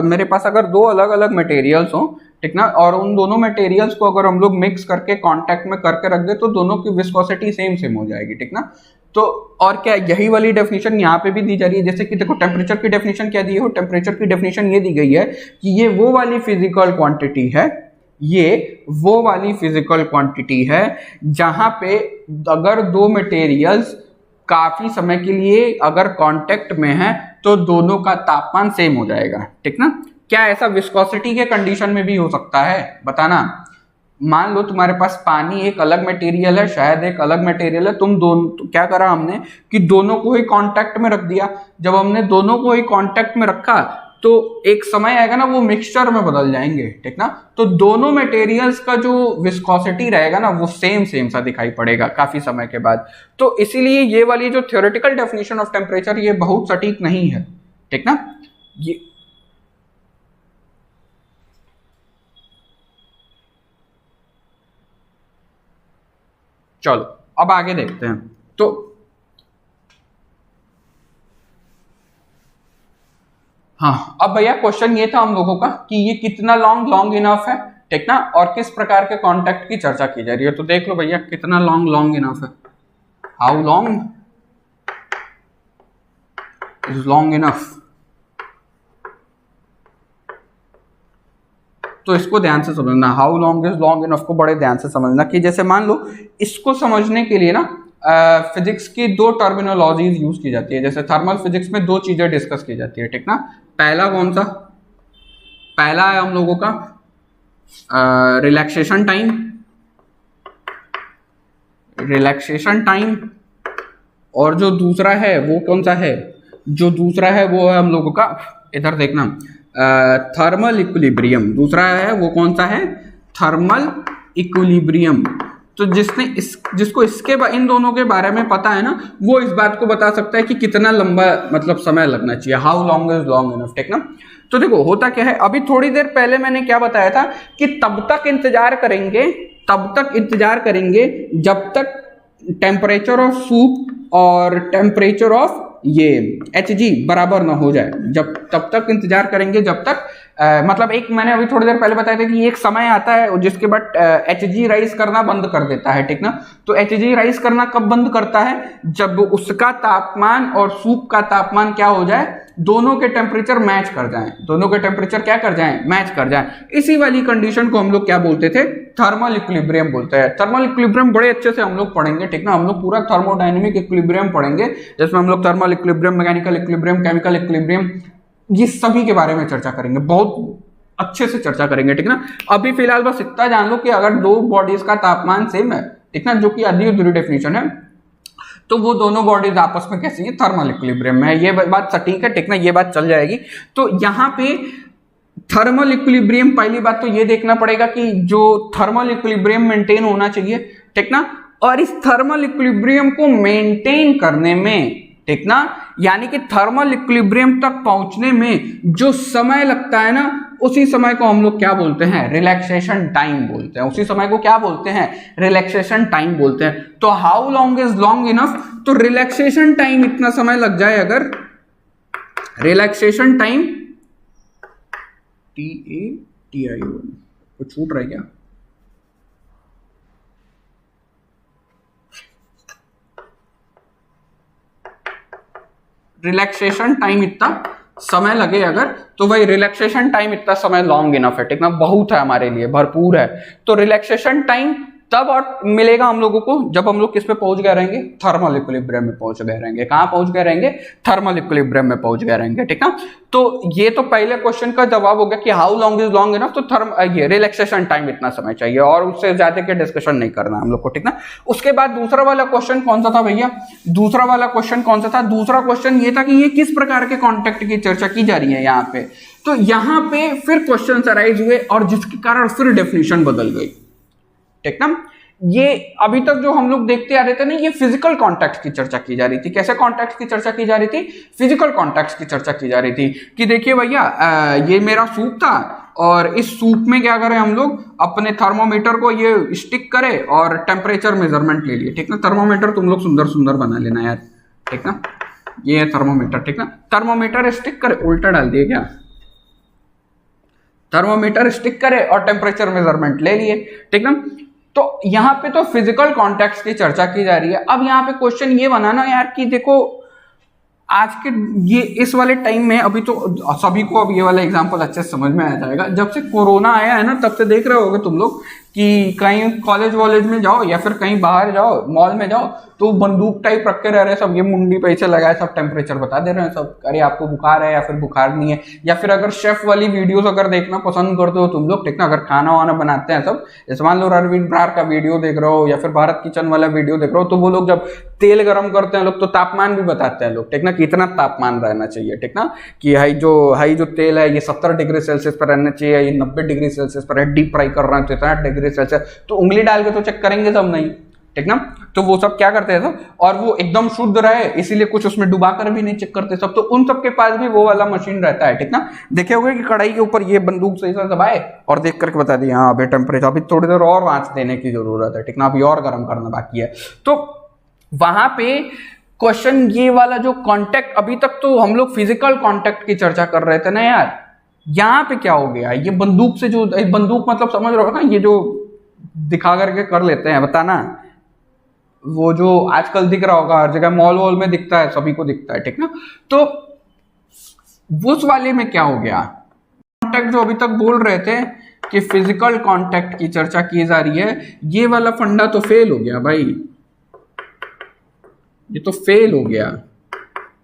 मेरे पास अगर दो अलग अलग मटेरियल्स हो, ठीक ना, और उन दोनों मटेरियल्स को अगर हम लोग मिक्स करके कांटेक्ट में करके रख दे तो दोनों की विस्कोसिटी सेम सेम हो जाएगी, ठीक ना। तो और क्या, यही वाली डेफिनेशन यहाँ पे भी दी जा रही है। जैसे कि देखो टेम्परेचर की डेफिनेशन क्या दी है, टेम्परेचर की डेफिनेशन ये दी गई है कि ये वो वाली फिजिकल क्वांटिटी है, ये वो वाली फिजिकल क्वांटिटी है जहां पे अगर दो मटेरियल्स काफी समय के लिए अगर कांटेक्ट में है तो दोनों का तापमान सेम हो जाएगा, ठीक ना। क्या ऐसा विस्कोसिटी के कंडीशन में भी हो सकता है, बताना। मान लो तुम्हारे पास पानी एक अलग मटेरियल है, शायद एक अलग मटेरियल है, तुम दोनों, तो क्या करा हमने कि दोनों को ही कांटेक्ट में रख दिया। जब हमने दोनों को ही कांटेक्ट में रखा तो एक समय आएगा ना, वो मिक्सचर में बदल जाएंगे, ठीक ना। तो दोनों मटेरियल्स का जो विस्कोसिटी रहेगा ना, वो सेम सेम सा दिखाई पड़ेगा काफी समय के बाद। तो इसीलिए ये वाली जो थ्योरेटिकल डेफिनेशन ऑफ टेम्परेचर ये बहुत सटीक नहीं है, ठीक ना। ये चलो अब आगे देखते हैं। तो हाँ, अब भैया क्वेश्चन ये था हम लोगों का कि ये कितना लॉन्ग इनफ है, ठीक ना, और किस प्रकार के कांटेक्ट की चर्चा की जा रही है। तो देख लो भैया, कितना लॉन्ग इनफ है, how long is long enough. तो इसको ध्यान से समझना, how long is long enough को बड़े ध्यान से समझना कि जैसे मान लो इसको समझने के लिए ना फिजिक्स की दो टर्मिनोलॉजीज यूज की जाती है। जैसे थर्मल फिजिक्स में दो चीजें डिस्कस की जाती है, ठीक ना। पहला कौन सा, पहला है हम लोगों का रिलैक्सेशन टाइम, और जो दूसरा है वो कौन सा है, जो दूसरा है वो है हम लोगों का, इधर देखना, थर्मल इक्विलिब्रियम। दूसरा है वो कौन सा है, थर्मल इक्विलिब्रियम। तो जिसको इन दोनों के बारे में पता है ना, वो इस बात को बता सकता है कि कितना लंबा मतलब समय लगना चाहिए, how long is long enough, ठीक ना। तो देखो होता क्या है, अभी थोड़ी देर पहले मैंने क्या बताया था कि तब तक इंतजार करेंगे जब तक टेम्परेचर ऑफ सूप और टेम्परेचर ऑफ ये Hg बराबर ना हो जाए, तब तक इंतजार करेंगे जब तक मतलब एक मैंने अभी थोड़ी देर पहले बताया था कि एक समय आता है जिसके बाद Hg राइज करना बंद कर देता है, ठीक ना। तो Hg राइज करना कब बंद करता है, जब उसका तापमान और सूप का तापमान क्या हो जाए, दोनों के टेम्परेचर मैच कर जाएं, दोनों के टेम्परेचर क्या कर जाएं, मैच कर जाएं। इसी वाली कंडीशन को हम लोग क्या बोलते थे, थर्मल इक्विलिब्रियम बोलते हैं। थर्मल इक्विलिब्रियम बड़े अच्छे से हम लोग पढ़ेंगे, ठीक ना। हम लोग पूरा थर्मोडायनेमिक इक्विलिब्रियम पढ़ेंगे, जिसमें हम लोग thermal equilibrium, mechanical equilibrium, chemical equilibrium, ये सभी के बारे में चर्चा करेंगे, बहुत अच्छे से चर्चा करेंगे, ठीक ना। अभी फिलहाल बस इतना जान लो कि अगर दो बॉडीज का तापमान सेम है, ठीक ना, जो कि आधी अधूरी डेफिनेशन है, तो वो दोनों बॉडीज आपस में कैसी है, थर्मल इक्विलिब्रियम में है। ये बात सटीक है, ठीक ना, ये बात चल जाएगी। तो यहाँ पे थर्मल इक्विलिब्रियम, पहली बात तो ये देखना पड़ेगा कि जो थर्मल इक्विलिब्रियम मेंटेन होना चाहिए, ठीक ना। और इस थर्मल इक्विलिब्रियम को मेंटेन करने में ठीक ना। यानी कि थर्मल इक्विलिब्रियम तक पहुंचने में जो समय लगता है ना, उसी समय को हम लोग क्या बोलते हैं, रिलैक्सेशन टाइम बोलते हैं। उसी समय को क्या बोलते हैं, रिलैक्सेशन टाइम बोलते हैं। तो how long is long enough, तो रिलैक्सेशन टाइम इतना समय लग जाए, अगर रिलैक्सेशन टाइम TATI कुछ छूट रहा है क्या, रिलैक्सेशन टाइम इतना समय लगे अगर, तो भाई रिलैक्सेशन टाइम इतना समय लॉन्ग इनफ है, ठीक ना, बहुत है हमारे लिए, भरपूर है। तो रिलैक्सेशन टाइम तब और मिलेगा हम लोगों को जब हम लोग किस पे पहुंच गए रहेंगे, थर्मल इक्विलिब्रियम में पहुंच गए रहेंगे। कहां पहुंच गए रहेंगे, थर्मल इक्विलिब्रियम में पहुंच गए रहेंगे, ठीक ना। तो ये तो पहले क्वेश्चन का जवाब हो गया कि how long is long enough, तो ये रिलैक्सेशन टाइम इतना समय चाहिए, और उससे ज्यादा के डिस्कशन नहीं करना हम लोग को, ठीक ना। उसके बाद दूसरा वाला क्वेश्चन कौन सा था भैया, दूसरा वाला क्वेश्चन कौन सा था, दूसरा क्वेश्चन ये था कि ये किस प्रकार के कॉन्टेक्ट की चर्चा की जा रही है यहाँ पे। तो यहाँ पे फिर क्वेश्चन अराइज हुए और जिसके कारण फिर डेफिनेशन बदल गई, ठीक ना। ये अभी तक जो हम लोग देखते आ रहे थे ना, ये फिजिकल कॉन्टैक्ट की चर्चा की जा रही थी। कैसे कॉन्टैक्ट की चर्चा की जा रही थी, फिजिकल कॉन्टैक्ट की चर्चा की जा रही थी कि देखिए भैया ये मेरा सूप था और इस सूप में क्या करें हम लोग, अपने थर्मोमीटर को ये स्टिक करे और टेम्परेचर मेजरमेंट ले लिए, ठीक ना। थर्मोमीटर तुम लोग सुंदर सुंदर बना लेना यार, ठीक ना। ये है थर्मोमीटर, ठीक ना। थर्मोमीटर स्टिक करे, उल्टा डाल दिए क्या, थर्मोमीटर स्टिक करे और टेम्परेचर मेजरमेंट ले लिए, ठीक ना। तो यहां पे तो फिजिकल कॉन्टैक्ट्स की चर्चा की जा रही है। अब यहाँ पे क्वेश्चन ये बना ना यार कि देखो आज के ये इस वाले टाइम में, अभी तो सभी को अब ये वाला एग्जांपल अच्छे से समझ में आ जाएगा। जब से कोरोना आया है ना, तब से देख रहे होगे तुम लोग कि कहीं कॉलेज वॉलेज में जाओ या फिर कहीं बाहर जाओ, मॉल में जाओ, तो बंदूक टाइप रख के रह रहे सब, ये मुंडी पे ऐसे लगाए सब, टेम्परेचर बता दे रहे हैं सब, अरे आपको बुखार है या फिर बुखार नहीं है। या फिर अगर शेफ वाली वीडियोस अगर देखना पसंद करते हो तुम लोग, ठीक ना, अगर खाना वाना बनाते हैं सब, जैसे मान लो रणवीर ब्रार का वीडियो देख रहे हो या फिर भारत किचन वाला वीडियो देख रहे हो, तो वो लोग जब तेल गर्म करते हैं लोग तो तापमान भी बताते हैं लोग, ठीक ना, कितना तापमान रहना चाहिए, ठीक ना, कि हाई जो तेल है ये 70 डिग्री सेल्सियस पर रहना चाहिए, ये 90 डिग्री सेल्सियस पर है, डीप फ्राई कर रहा है तो इतना डिग्री सेल्सियस, तो उंगली डाल के तो चेक करेंगे सब नहीं, ठीक ना। तो वो सब क्या करते हैं सब, और वो एकदम शुद्ध रहे इसीलिए कुछ उसमें डुबा कर भी नहीं चेक करते सब, तो उन सब के पास भी वो वाला मशीन रहता है, ठीक ना। देखे होंगे कि कढ़ाई के ऊपर ये बंदूक से दबाए और देख करके बता दिया हाँ अभी टेम्परेचर, अभी थोड़ी देर और आंच देने की जरूरत है, ठीक ना, अभी और गर्म करना बाकी है। तो वहां पे क्वेश्चन ये वाला जो कॉन्टेक्ट, अभी तक तो हम लोग फिजिकल कॉन्टेक्ट की चर्चा कर रहे थे ना यार, यहाँ पे क्या हो गया, ये बंदूक से जो, बंदूक मतलब समझ रहे हो ना, ये जो दिखा करके कर लेते हैं बताना, वो जो आजकल दिख रहा होगा हर जगह, मॉल वॉल में दिखता है, सभी को दिखता है, ठीक ना। तो उस वाले में क्या हो गया, कॉन्टेक्ट जो अभी तक बोल रहे थे कि फिजिकल कॉन्टेक्ट की चर्चा की जा रही है, ये वाला फंडा तो फेल हो गया भाई, ये तो फेल हो गया।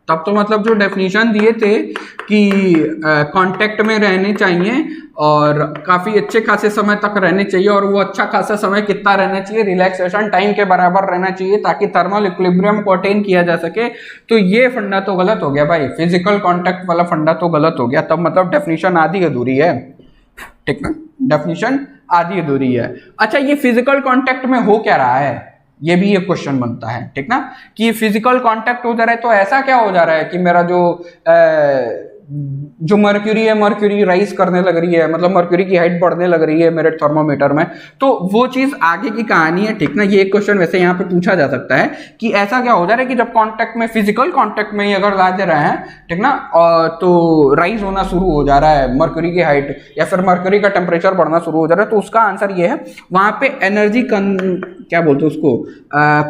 तब तो मतलब जो डेफिनेशन दिए थे कि कांटेक्ट में रहने चाहिए और काफी अच्छे खासे समय तक रहने चाहिए, और वो अच्छा खासा समय कितना रहना चाहिए, रिलैक्सेशन टाइम के बराबर रहना चाहिए ताकि थर्मल इक्विलिब्रियम को अटेन किया जा सके, तो ये फंडा तो गलत हो गया भाई, फिजिकल कांटेक्ट वाला फंडा तो गलत हो गया। तब मतलब डेफिनेशन आधी अधूरी है, ठीक ना, डेफिनेशन आधी अधूरी है। अच्छा, ये फिजिकल कांटेक्ट में हो क्या रहा है, ये भी एक क्वेश्चन बनता है, ठीक ना, कि फिजिकल कांटेक्ट हो जा रहा है तो ऐसा क्या हो जा रहा है कि मेरा जो मर्क्यूरी है, मर्क्यूरी राइज करने लग रही है, मतलब मर्क्यूरी की हाइट बढ़ने लग रही है मेरे थर्मोमीटर में, तो वो चीज आगे की कहानी है, ठीक ना। ये एक क्वेश्चन वैसे यहाँ पे पूछा जा सकता है कि ऐसा क्या हो जा रहा है कि जब कांटेक्ट में, फिजिकल कांटेक्ट में ही अगर ला दे रहे हैं, ठीक ना, तो राइज होना शुरू हो जा रहा है मर्क्यूरी की हाइट या फिर मर्क्यूरी का टेम्परेचर बढ़ना शुरू हो जा रहा है, तो उसका आंसर ये है, वहां पे एनर्जी क्या बोलते हैं उसको,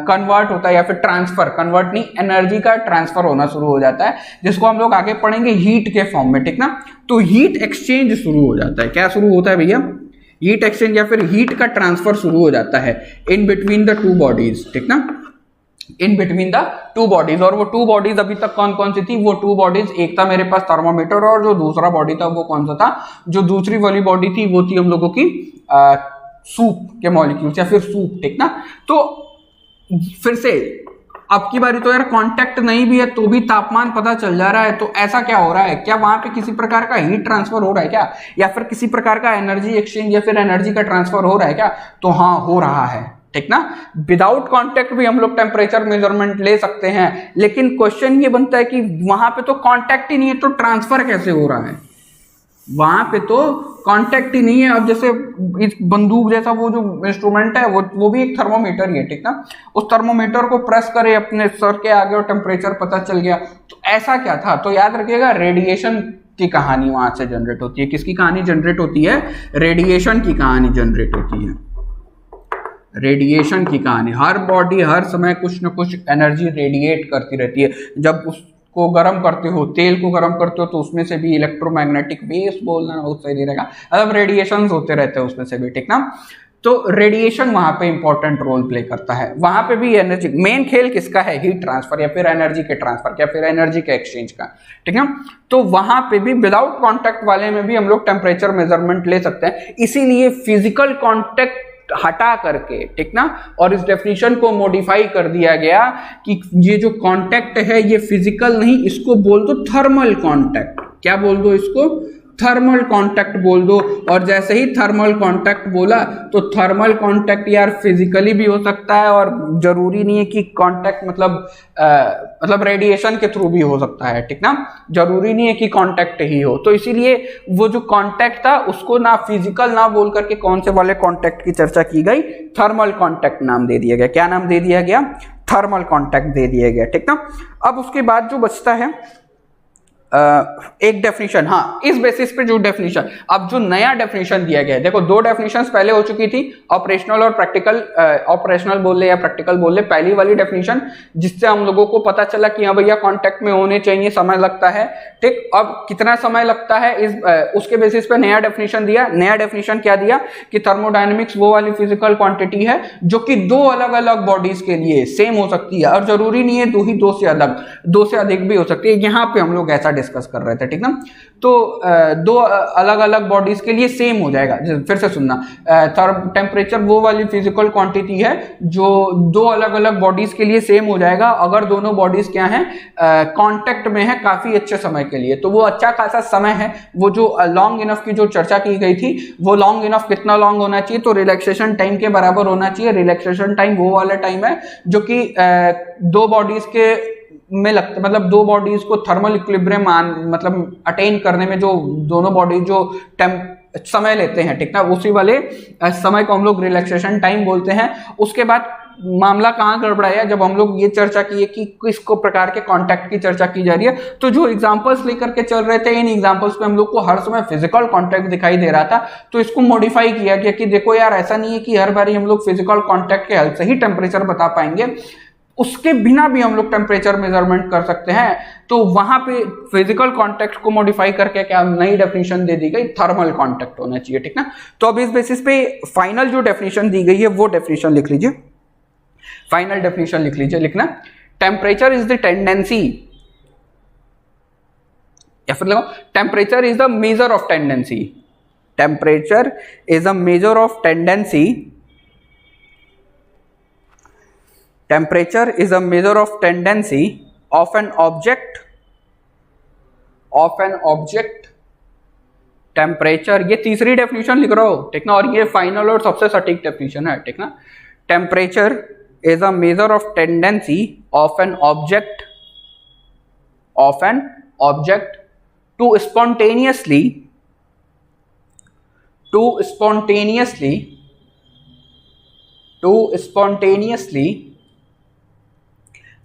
कन्वर्ट होता है, या फिर ट्रांसफर, कन्वर्ट नहीं, एनर्जी का ट्रांसफर होना शुरू हो जाता है, जिसको हम लोग आगे पढ़ेंगे हीट के फॉर्म में, ठीक ना। तो हीट एक्सचेंज शुरू हो जाता है, क्या शुरू होता है भैया, हीट एक्सचेंज या फिर हीट का ट्रांसफर शुरू हो जाता है in between the two bodies, ठीक ना, in between the two bodies. और वो टू बॉडीज अभी तक कौन कौन सी थी, वो टू बॉडीज, एक था मेरे पास थर्मोमीटर, और जो दूसरा बॉडी था वो कौन सा था, जो दूसरी वाली बॉडी थी वो थी हम लोगों की सूप के मॉलिक्यूल्स या फिर सूप, ठीक ना। तो फिर से अब की बारी तो यार कांटेक्ट नहीं भी है तो भी तापमान पता चल जा रहा है, तो ऐसा क्या हो रहा है, क्या वहां पे किसी प्रकार का हीट ट्रांसफर हो रहा है क्या, या फिर किसी प्रकार का एनर्जी एक्सचेंज या फिर एनर्जी का ट्रांसफर हो रहा है क्या, तो हाँ हो रहा है, ठीक ना। विदाउट कांटेक्ट भी हम लोग टेम्परेचर मेजरमेंट ले सकते हैं, लेकिन क्वेश्चन ये बनता है कि वहां पे तो कांटेक्ट ही नहीं है, तो ट्रांसफर कैसे हो रहा है? वहां पे तो कांटेक्ट ही नहीं है। अब जैसे इस बंदूक जैसा वो जो इंस्ट्रूमेंट है वो भी एक थर्मोमीटर ही है, ठीक ना। उस थर्मोमीटर को प्रेस करे अपने सर के आगे और टेम्परेचर पता चल गया, तो ऐसा क्या था? तो याद रखिएगा, रेडिएशन की कहानी वहां से जनरेट होती है। किसकी कहानी जनरेट होती है? रेडिएशन की कहानी जनरेट होती है। रेडिएशन की कहानी, हर बॉडी हर समय कुछ न कुछ एनर्जी रेडिएट करती रहती है। जब उसको गर्म करते हो, तेल को गर्म करते हो, तो उसमें से भी इलेक्ट्रोमैग्नेटिक वेव्स बोलना बहुत सही रहेगा, मतलब रेडिएशन होते रहते हैं उसमें से भी, ठीक ना। तो रेडिएशन वहां पे इंपॉर्टेंट रोल प्ले करता है। वहां पे भी एनर्जी, मेन खेल किसका है? हीट ट्रांसफर या फिर एनर्जी के ट्रांसफर या फिर एनर्जी के एक्सचेंज का, ठीक है। तो वहां पे भी विदाउट कांटेक्ट वाले में भी हम लोग टेम्परेचर मेजरमेंट ले सकते हैं। इसीलिए फिजिकल कांटेक्ट हटा करके, ठीक ना, और इस डेफिनेशन को मॉडिफाई कर दिया गया कि ये जो कांटेक्ट है ये फिजिकल नहीं, इसको बोल दो थर्मल कांटेक्ट। क्या बोल दो इसको? थर्मल कांटेक्ट बोल दो। और जैसे ही थर्मल कांटेक्ट बोला तो थर्मल कांटेक्ट यार फिजिकली भी हो सकता है, और जरूरी नहीं है कि कांटेक्ट मतलब रेडिएशन के थ्रू भी हो सकता है, ठीक ना। जरूरी नहीं है कि कांटेक्ट ही हो। तो इसीलिए वो जो कांटेक्ट था उसको ना फिजिकल ना बोल करके कौन से वाले कांटेक्ट की चर्चा की गई? थर्मल कांटेक्ट नाम दे दिया गया। क्या नाम दे दिया गया? थर्मल कांटेक्ट दे दिया गया, ठीक ना। अब उसके बाद जो बचता है एक डेफिनेशन, हाँ, इस बेसिस पे जो डेफिनेशन, अब जो नया डेफिनेशन दिया गया है, देखो दो डेफिनेशंस पहले हो चुकी थी, ऑपरेशनल और प्रैक्टिकल। ऑपरेशनल बोल ले या प्रैक्टिकल बोल ले, पहली वाली डेफिनेशन जिससे हम लोगों को पता चला कि हाँ भैया कांटेक्ट में होने चाहिए, समय लगता है, ठीक। अब कितना समय लगता है इस उसके बेसिस पे नया डेफिनेशन दिया। नया डेफिनेशन क्या दिया कि थर्मोडायनेमिक्स वो वाली फिजिकल क्वांटिटी है जो कि दो अलग अलग बॉडीज के लिए सेम हो सकती है, और जरूरी नहीं है दो से अलग, दो से अधिक भी हो सकती है। यहाँ पे हम लोग ऐसा डिस्कस कर रहे थे, ठीक ना। तो दो अलग अलग बॉडीज के लिए सेम हो जाएगा। फिर से सुनना, टेम्परेचर वो वाली फिजिकल क्वांटिटी है जो दो अलग अलग बॉडीज के लिए सेम हो जाएगा अगर दोनों बॉडीज क्या है? कांटेक्ट में है काफी अच्छे समय के लिए। तो वो अच्छा खासा समय है, वो जो लॉन्ग इनफ की जो चर्चा की गई थी, वो लॉन्ग इनफ कितना लॉन्ग होना चाहिए? तो रिलैक्सेशन टाइम के बराबर होना चाहिए। रिलैक्सेशन टाइम वो वाला टाइम है जो कि दो बॉडीज के में लगता, मतलब दो बॉडीज को थर्मल इक्विलिब्रियम मतलब अटेन करने में जो दोनों बॉडी जो समय लेते हैं, ठीक ना, उसी वाले समय को हम लोग रिलैक्सेशन टाइम बोलते हैं। उसके बाद मामला कहाँ गड़बड़ाया? जब हम लोग ये चर्चा की है कि किस को प्रकार के कांटेक्ट की चर्चा की जा रही है, तो जो एग्जांपल्स लेकर के चल रहे थे, इन एग्जांपल्स पे हम लोग को हर समय फिजिकल कांटेक्ट दिखाई दे रहा था। तो इसको मॉडिफाई किया गया कि देखो यार, ऐसा नहीं है कि हर बारी हम लोग फिजिकल कांटेक्ट के हेल्प से ही टेम्परेचर बता पाएंगे, उसके बिना भी हम लोग टेम्परेचर मेजरमेंट कर सकते हैं। तो वहां पे फिजिकल कांटेक्ट को मॉडिफाई करके क्या नई डेफिनेशन दे दी गई? थर्मल कांटेक्ट होना चाहिए, ठीक ना। तो अब इस बेसिस पे फाइनल जो डेफिनेशन दी गई है वो डेफिनेशन लिख लीजिए। फाइनल डेफिनेशन लिख लीजिए, लिखना, टेम्परेचर इज द टेंडेंसी, या फिर लगाओ temperature is the major of tendency. Temperature is a measure of tendency. Temperature is a measure of tendency of an object. Temperature, ये तीसरी डेफिनेशन लिख रहा हो, ठीक ना, और ये फाइनल और सबसे सटीक डेफिनेशन है, ठीक ना। Temperature is a measure of tendency of an object to spontaneously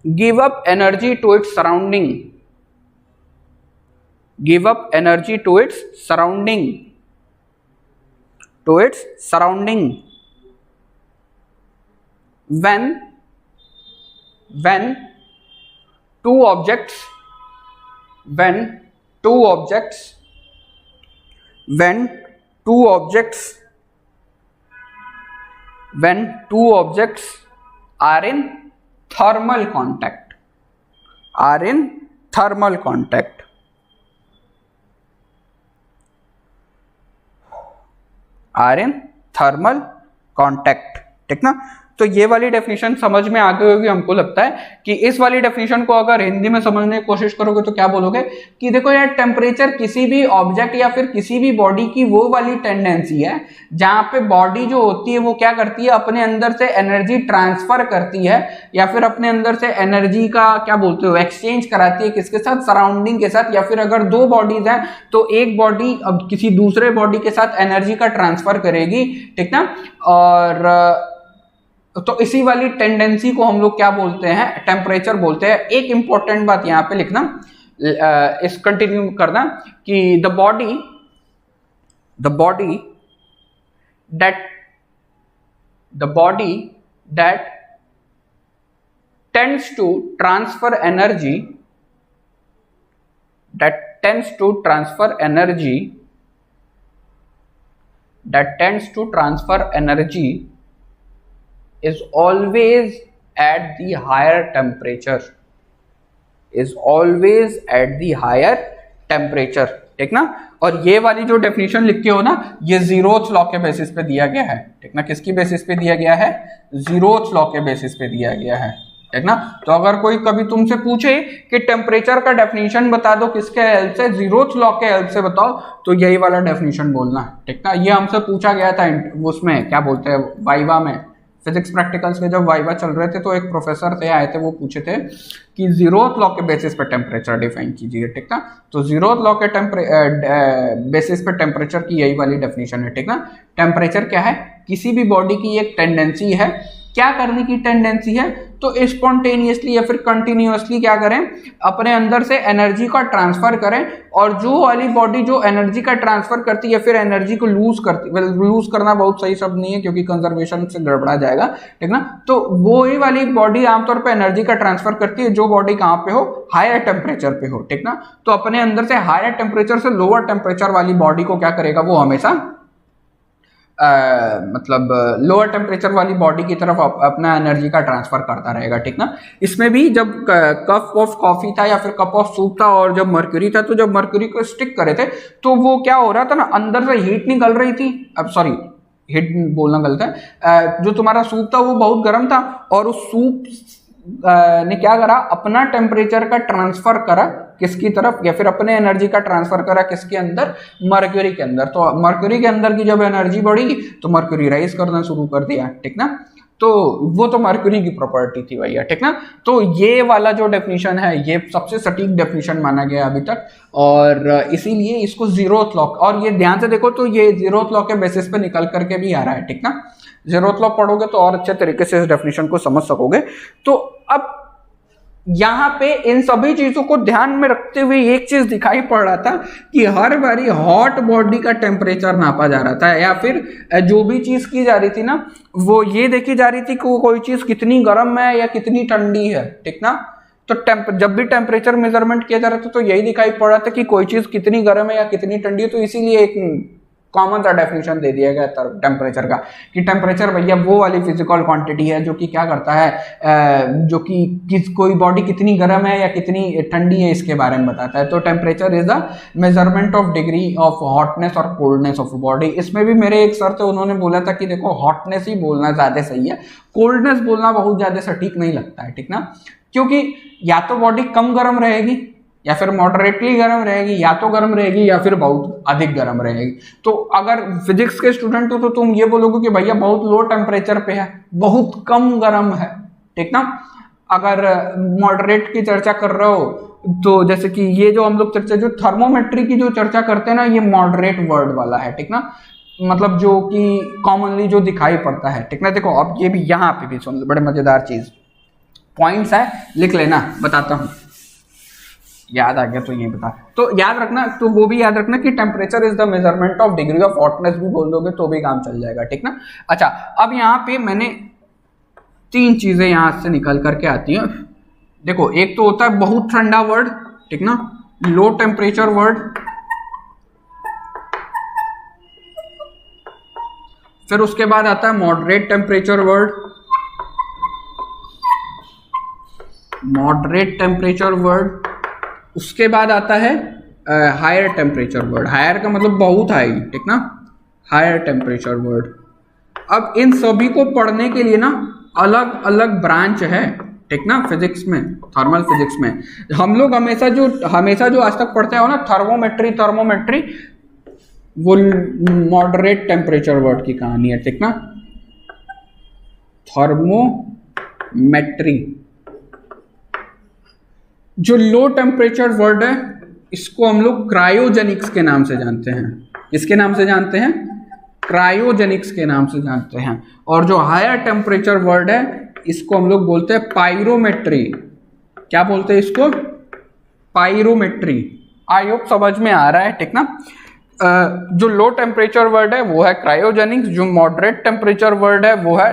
give up energy to its surrounding, when two objects are in thermal contact, ठीक ना। तो ये वाली डेफिनेशन समझ में आ गई होगी हमको लगता है कि इस वाली डेफिनेशन को अगर हिंदी में समझने की कोशिश करोगे तो क्या बोलोगे कि देखो यार टेम्परेचर किसी भी ऑब्जेक्ट या फिर किसी भी बॉडी की वो वाली टेंडेंसी है जहां पे बॉडी जो होती है वो क्या करती है, अपने अंदर से एनर्जी ट्रांसफर करती है या फिर अपने अंदर से एनर्जी का क्या बोलते हो एक्सचेंज कराती है, किसके साथ, सराउंडिंग के साथ, या फिर अगर दो बॉडीज हैं तो एक बॉडी अब किसी दूसरे बॉडी के साथ एनर्जी का ट्रांसफर करेगी, ठीक ना। और तो इसी वाली टेंडेंसी को हम लोग क्या बोलते हैं, टेम्परेचर बोलते हैं। एक इंपॉर्टेंट बात यहां पे लिखना, इस कंटिन्यू करना कि the body that tends to transfer energy is always at the higher temperature, ठीक ना। और ये वाली जो डेफिनेशन लिख के हो ना, ये जीरोथ लॉ के बेसिस पे दिया गया है, ठीक ना। किसकी बेसिस पे दिया गया है? जीरोथ लॉ के बेसिस पे दिया गया है, ठीक ना। तो अगर कोई कभी तुमसे पूछे कि टेम्परेचर का डेफिनेशन बता दो किसके हेल्प से, जीरोथ लॉ के हेल्प से बताओ, तो यही वाला डेफिनेशन बोलना है, ठीक ना। ये हमसे पूछा गया था उसमें क्या बोलते हैं वाइवा में, फिजिक्स प्रैक्टिकल्स के जब वाइवा चल रहे थे तो एक प्रोफेसर थे आए थे, वो पूछे थे कि जीरोथ लॉ के बेसिस पे टेम्परेचर डिफाइन कीजिए, ठीक ना। तो जीरोथ लॉ के बेसिस पे टेम्परेचर की यही वाली डेफिनेशन है, ठीक ना। टेम्परेचर क्या है? किसी भी बॉडी की एक टेंडेंसी है, क्या करने की टेंडेंसी है? तो स्पॉन्टेनियसली या फिर कंटिन्यूअसली क्या करें, अपने अंदर से एनर्जी का ट्रांसफर करें। और जो वाली बॉडी जो एनर्जी का ट्रांसफर करती है या फिर एनर्जी को लूज करती, लूज करना बहुत सही शब्द नहीं है क्योंकि कंजर्वेशन से गड़बड़ा जाएगा, ठीक ना। तो वो ही वाली बॉडी आमतौर पर एनर्जी का ट्रांसफर करती है जो बॉडी कहाँ पे हो, हायर टेम्परेचर पे हो, ठीक ना। तो अपने अंदर से हायर टेम्परेचर से लोअर टेम्परेचर वाली बॉडी को क्या करेगा, वो हमेशा मतलब लोअर टेम्परेचर वाली बॉडी की तरफ अपना एनर्जी का ट्रांसफर करता रहेगा, ठीक ना। इसमें भी जब कप ऑफ कॉफी था या फिर कप ऑफ सूप था और जब मर्क्यूरी था, तो जब मर्क्यूरी को स्टिक करे थे तो वो क्या हो रहा था ना, अंदर से हीट निकल रही थी। अब सॉरी, हीट बोलना गलत है, जो तुम्हारा सूप था वो बहुत गर्म था और उस सूप ने क्या करा, अपना टेम्परेचर का ट्रांसफर करा किसकी तरफ, या फिर अपने एनर्जी का ट्रांसफर करा किसके अंदर, मर्क्यूरी के अंदर। तो मर्क्यूरी के अंदर की जब एनर्जी बढ़ी तो मर्क्यूरी राइज करना शुरू कर दिया, ठीक ना। तो वो तो मर्क्यूरी की प्रॉपर्टी थी भैया, ठीक ना। तो ये वाला जो डेफिनेशन है ये सबसे सटीक डेफिनेशन माना गया अभी तक, और इसीलिए इसको जीरोथ लॉ, और ये ध्यान से देखो तो ये जीरोथ लॉ के बेसिस पे निकल करके भी आ रहा है, ठीक ना। जीरोथ लॉ पढ़ोगे तो और अच्छे तरीके से इस डेफिनेशन को समझ सकोगे। तो अब यहाँ पे इन सभी चीजों को ध्यान में रखते हुए एक चीज दिखाई पड़ रहा था कि हर बारी हॉट बॉडी का टेम्परेचर नापा जा रहा था, या फिर जो भी चीज की जा रही थी ना, वो ये देखी जा रही थी कि कोई चीज कितनी गर्म है या कितनी ठंडी है, ठीक ना। तो जब भी टेम्परेचर मेजरमेंट किया जा रहा था तो यही दिखाई पड़ रहा था कि कोई चीज कितनी गर्म है या कितनी ठंडी है। तो इसीलिए एक कॉमन सा डेफिनेशन दे दिया गया टेम्परेचर का कि टेम्परेचर भैया वो वाली फिजिकल क्वांटिटी है जो कि क्या करता है, जो कि कोई बॉडी कितनी गर्म है या कितनी ठंडी है इसके बारे में बताता है। तो temperature is the measurement of degree of hotness और कोल्डनेस ऑफ बॉडी। इसमें भी मेरे एक सर थे, उन्होंने बोला था कि देखो हॉटनेस ही बोलना ज्यादा सही है, कोल्डनेस बोलना बहुत ज्यादा सटीक नहीं लगता है, ठीक ना। क्योंकि या तो बॉडी कम गर्म रहेगी या फिर मॉडरेटली गर्म रहेगी, या तो गर्म रहेगी या फिर बहुत अधिक गर्म रहेगी। तो अगर फिजिक्स के स्टूडेंट हो तो तुम ये बोलोगे कि भैया बहुत लो टेम्परेचर पे है, बहुत कम गर्म है, ठीक ना। अगर मॉडरेट की चर्चा कर रहे हो तो जैसे कि ये जो हम लोग चर्चा, जो थर्मोमेट्री की जो चर्चा करते हैं ना, ये मॉडरेट वर्ड वाला है, ठीक ना। मतलब जो कि कॉमनली जो दिखाई पड़ता है, ठीक ना। देखो अब ये भी यहाँ पे भी सुन, बड़े मजेदार चीज पॉइंट्स है, लिख लेना, बताता हूँ, याद आ गया तो ये बता। तो याद रखना, तो वो भी याद रखना कि temperature is the measurement of degree of hotness भी बोल दोगे तो भी काम चल जाएगा, ठीक ना। अच्छा, अब यहाँ पे मैंने 3 चीजें यहां से निकल करके आती हैं। देखो, एक तो होता है बहुत ठंडा वर्ड, ठीक ना, लो टेम्परेचर वर्ड, फिर उसके बाद आता है moderate temperature word, moderate temperature word, उसके बाद आता है हायर टेम्परेचर वर्ड। हायर का मतलब बहुत हाई, ठीक ना, हायर टेम्परेचर वर्ड। अब इन सभी को पढ़ने के लिए ना अलग अलग ब्रांच है, ठीक ना, फिजिक्स में, थर्मल फिजिक्स में। हम लोग हमेशा जो आज तक पढ़ते हो ना, थर्मोमेट्री, वो मॉडरेट टेम्परेचर वर्ड की कहानी है, ठीक ना। थर्मोमेट्री जो लो टेम्परेचर वर्ड है, इसको हम लोग क्रायोजेनिक्स के नाम से जानते हैं। किसके नाम से जानते हैं? क्रायोजेनिक्स के नाम से जानते हैं। और जो हायर टेम्परेचर वर्ड है, इसको हम लोग बोलते हैं पायरोमेट्री। क्या बोलते हैं इसको? पायरोमेट्री। आई होप समझ में आ रहा है, ठीक ना। जो लो टेम्परेचर वर्ड है वो है क्रायोजेनिक्स, जो मॉडरेट टेम्परेचर वर्ड है वो है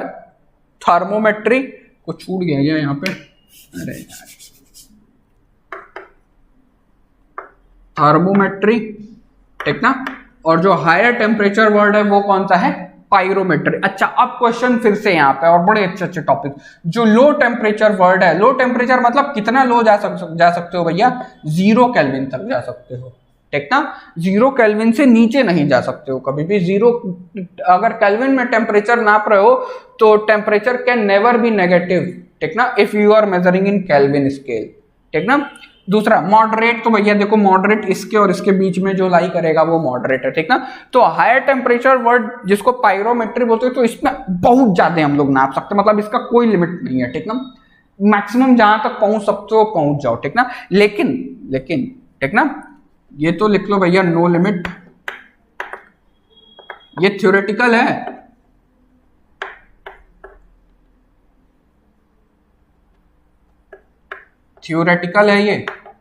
थर्मोमेट्री। कुछ छूट गया क्या यहाँ पे? अरे यार, थर्मोमेट्री, ठीक ना। और जो हायर टेम्परेचर वर्ड है वो कौन सा है? पायरोमेट्री। अच्छा, अब क्वेश्चन फिर से यहाँ पे, और बड़े अच्छे टॉपिक। जो लो टेम्परेचर वर्ड है, लो टेम्परेचर मतलब कितना लो जा सकते हो भैया? 0 केल्विन तक जा सकते हो, ठीक ना। 0 केल्विन से नीचे नहीं जा सकते हो कभी भी। 0 अगर केल्विन में टेम्परेचर नाप रहे हो तो temperature can never be negative, ठीक ना, if you are measuring in Kelvin scale, ठीक ना। दूसरा मॉडरेट, तो भैया देखो मॉडरेट इसके और इसके बीच में जो लाई करेगा वो मॉडरेट है, ठीक ना। तो हायर टेम्परेचर वर्ड जिसको पायरोमेट्री बोलते हैं, तो इसमें बहुत ज्यादा हम लोग नाप सकते हैं, मतलब इसका कोई लिमिट नहीं है, ठीक ना। मैक्सिमम जहां तक पहुंच सकते हो पहुंच जाओ, ठीक ना। लेकिन ठीक ना, ये तो लिख लो भैया, नो लिमिट। ये थ्योरेटिकल है, थ्योरेटिकल है ये,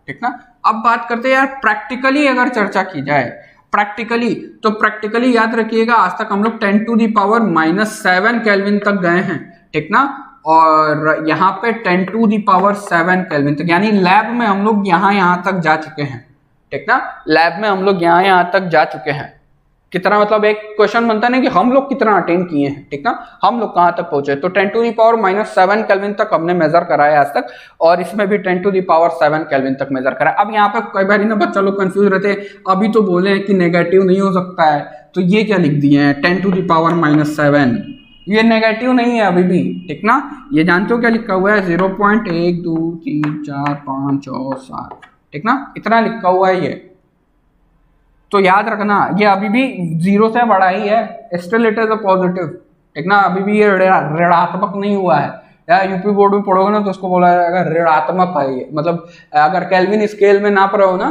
ठीक ना। अब बात करते हैं यार प्रैक्टिकली, अगर चर्चा की जाए प्रैक्टिकली, तो प्रैक्टिकली याद रखिएगा, आज तक हम लोग 10⁻⁻7 केल्विन तक गए हैं, ठीक ना। और यहाँ पे 10⁻7 केल्विन तक, यानी लैब में हम लोग यहां तक जा चुके हैं, ठीक ना। लैब में हम लोग यहां तक जा चुके हैं। कितना, मतलब एक क्वेश्चन बनता है ना कि हम लोग कितना अटेन किए हैं, ठीक ना, हम लोग कहां तक पहुंचे। तो 10⁻⁻7 केल्विन तक हमने मेजर करा है आज तक, और इसमें भी 10⁻7 केल्विन तक मेजर करा है। अब यहाँ पे कई बार ना बच्चा लोग कंफ्यूज रहते हैं, अभी तो बोले हैं कि नेगेटिव नहीं हो सकता है, तो ये क्या लिख दिए हैं 10⁻⁻7, ये नेगेटिव नहीं है अभी भी, ठीक ना। ये जानते हो क्या लिखा हुआ है? 0.1 2 3 4 5 6 7, ठीक ना, इतना लिखा हुआ है ये। तो याद रखना, ये अभी भी 0 से बड़ा ही है, still it is a positive, ठीक ना। अभी भी ये ऋणात्मक नहीं हुआ है। या यूपी बोर्ड में पढ़ोगे ना तो उसको बोला जाएगा ऋणात्मक है ये, मतलब अगर केल्विन स्केल में नाप रहे हो ना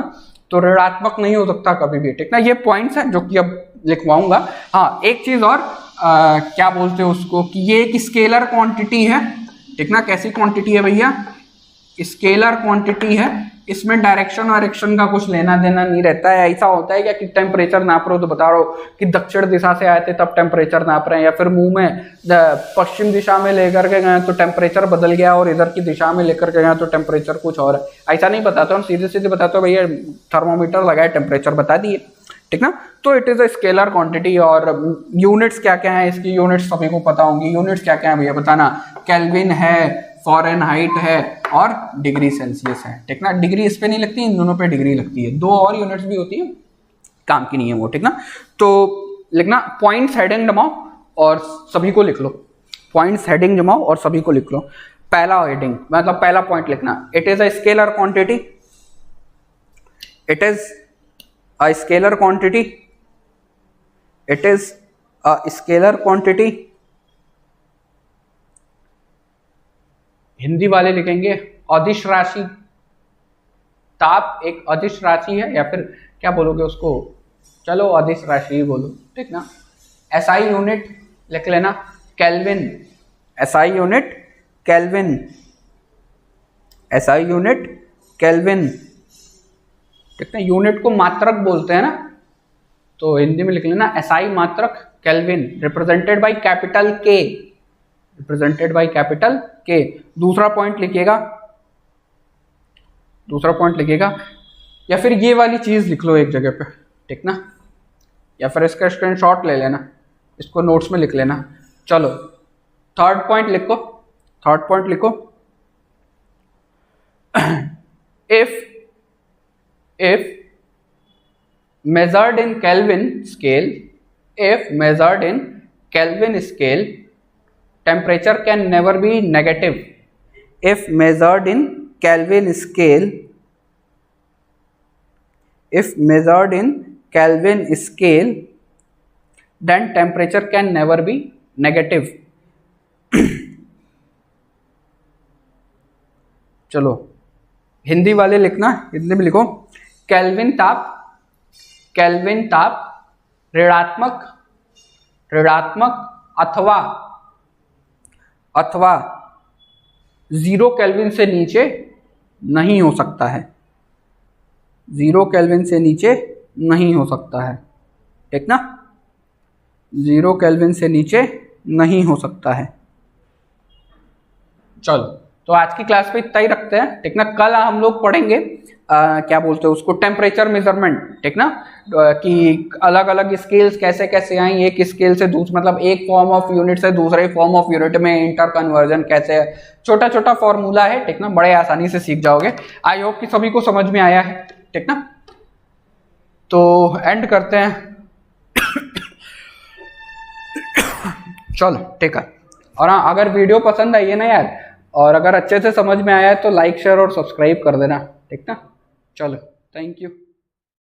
तो ऋणात्मक नहीं हो सकता कभी भी, ठीक ना। ये पॉइंट्स हैं जो कि अब लिखवाऊंगा। हाँ, एक चीज और, क्या बोलते हैं उसको, कि ये एक स्केलर क्वांटिटी है, ठीक ना। कैसी क्वांटिटी है भैया? स्केलर क्वांटिटी है। इसमें डायरेक्शन वायरेक्शन का कुछ लेना देना नहीं रहता है। ऐसा होता है क्या कि टेम्परेचर नाप रहे हो तो बता रहे हो कि दक्षिण दिशा से आए थे तब टेम्परेचर नाप रहे हैं, या फिर मुंह में पश्चिम दिशा में लेकर के गए तो टेम्परेचर बदल गया, और इधर की दिशा में लेकर के गए तो टेम्परेचर कुछ और है। ऐसा नहीं बताते, हम सीधे सीधे बताते हो भैया थर्मोमीटर लगाए टेम्परेचर बता दिए, ठीक ना। तो it is a scalar quantity. और यूनिट्स क्या क्या है इसकी? यूनिट्स सभी को पता होंगी। यूनिट्स क्या क्या है भैया बताना? केल्विन है, फ़ारेनहाइट है, और डिग्री सेल्सियस है, ठीक ना। डिग्री इस पे नहीं लगती, इन दोनों पे डिग्री लगती है। 2 और यूनिट्स भी होती है, काम की नहीं है वो, ठीक ना। तो लिखना पॉइंट्स हेडिंग जमाओ और सभी को लिख लो। पॉइंट्स हेडिंग जमाओ और सभी को लिख लो। पहला हेडिंग मतलब पहला पॉइंट लिखना, it is a scalar quantity. It is a scalar quantity. It is a scalar quantity. Hindi वाले लिखेंगे अदिश राशि। ताप एक अदिश राशि है, या फिर क्या बोलोगे उसको, चलो अदिश राशि ही बोलो, ठीक ना। एसआई यूनिट लिख लेना kelvin. SI unit kelvin. SI unit kelvin, ठीक है। यूनिट को मात्रक बोलते हैं ना, तो हिंदी में लिख लेना एसआई मात्रक केल्विन, रिप्रेजेंटेड बाय कैपिटल के। रिप्रेजेंटेड बाय कैपिटल के। दूसरा पॉइंट लिखिएगा, दूसरा पॉइंट लिखिएगा, या फिर ये वाली चीज लिख लो एक जगह पे, ठीक ना, या फिर इसका स्क्रीनशॉट ले लेना, इसको नोट्स में लिख लेना। चलो थर्ड पॉइंट लिखो, थर्ड पॉइंट लिखो, if measured in Kelvin scale, if measured in Kelvin scale, temperature can never be negative if measured in Kelvin scale, if measured in Kelvin scale, then temperature can never be negative. चलो हिंदी वाले लिखना, हिंदी में लिखो। Kelvin ताप, kelvin ताप ऋणात्मक अथवा 0 kelvin से नीचे नहीं हो सकता है, 0 केल्विन से नीचे नहीं हो सकता है, ठीक ना, 0 केल्विन से नीचे नहीं हो सकता है। चलो तो आज की क्लास पे इतना ही रखते हैं, ठीक ना। कल हम लोग पढ़ेंगे क्या बोलते हैं उसको, टेम्परेचर मेजरमेंट, ठीक ना, कि अलग अलग स्केल्स कैसे कैसे आई, एक स्केल से दूसरा मतलब एक फॉर्म ऑफ यूनिट से दूसरे फॉर्म ऑफ यूनिट में इंटर कन्वर्जन कैसे है, छोटा छोटा फॉर्मूला है, ठीक ना, बड़े आसानी से सीख जाओगे। आई होप कि सभी को समझ में आया है, ठीक ना। तो एंड करते हैं चलो ठीक है। और हाँ, अगर वीडियो पसंद आई है ना यार, और अगर अच्छे से समझ में आया है तो लाइक शेयर और सब्सक्राइब कर देना, ठीक ना। चलो थैंक यू।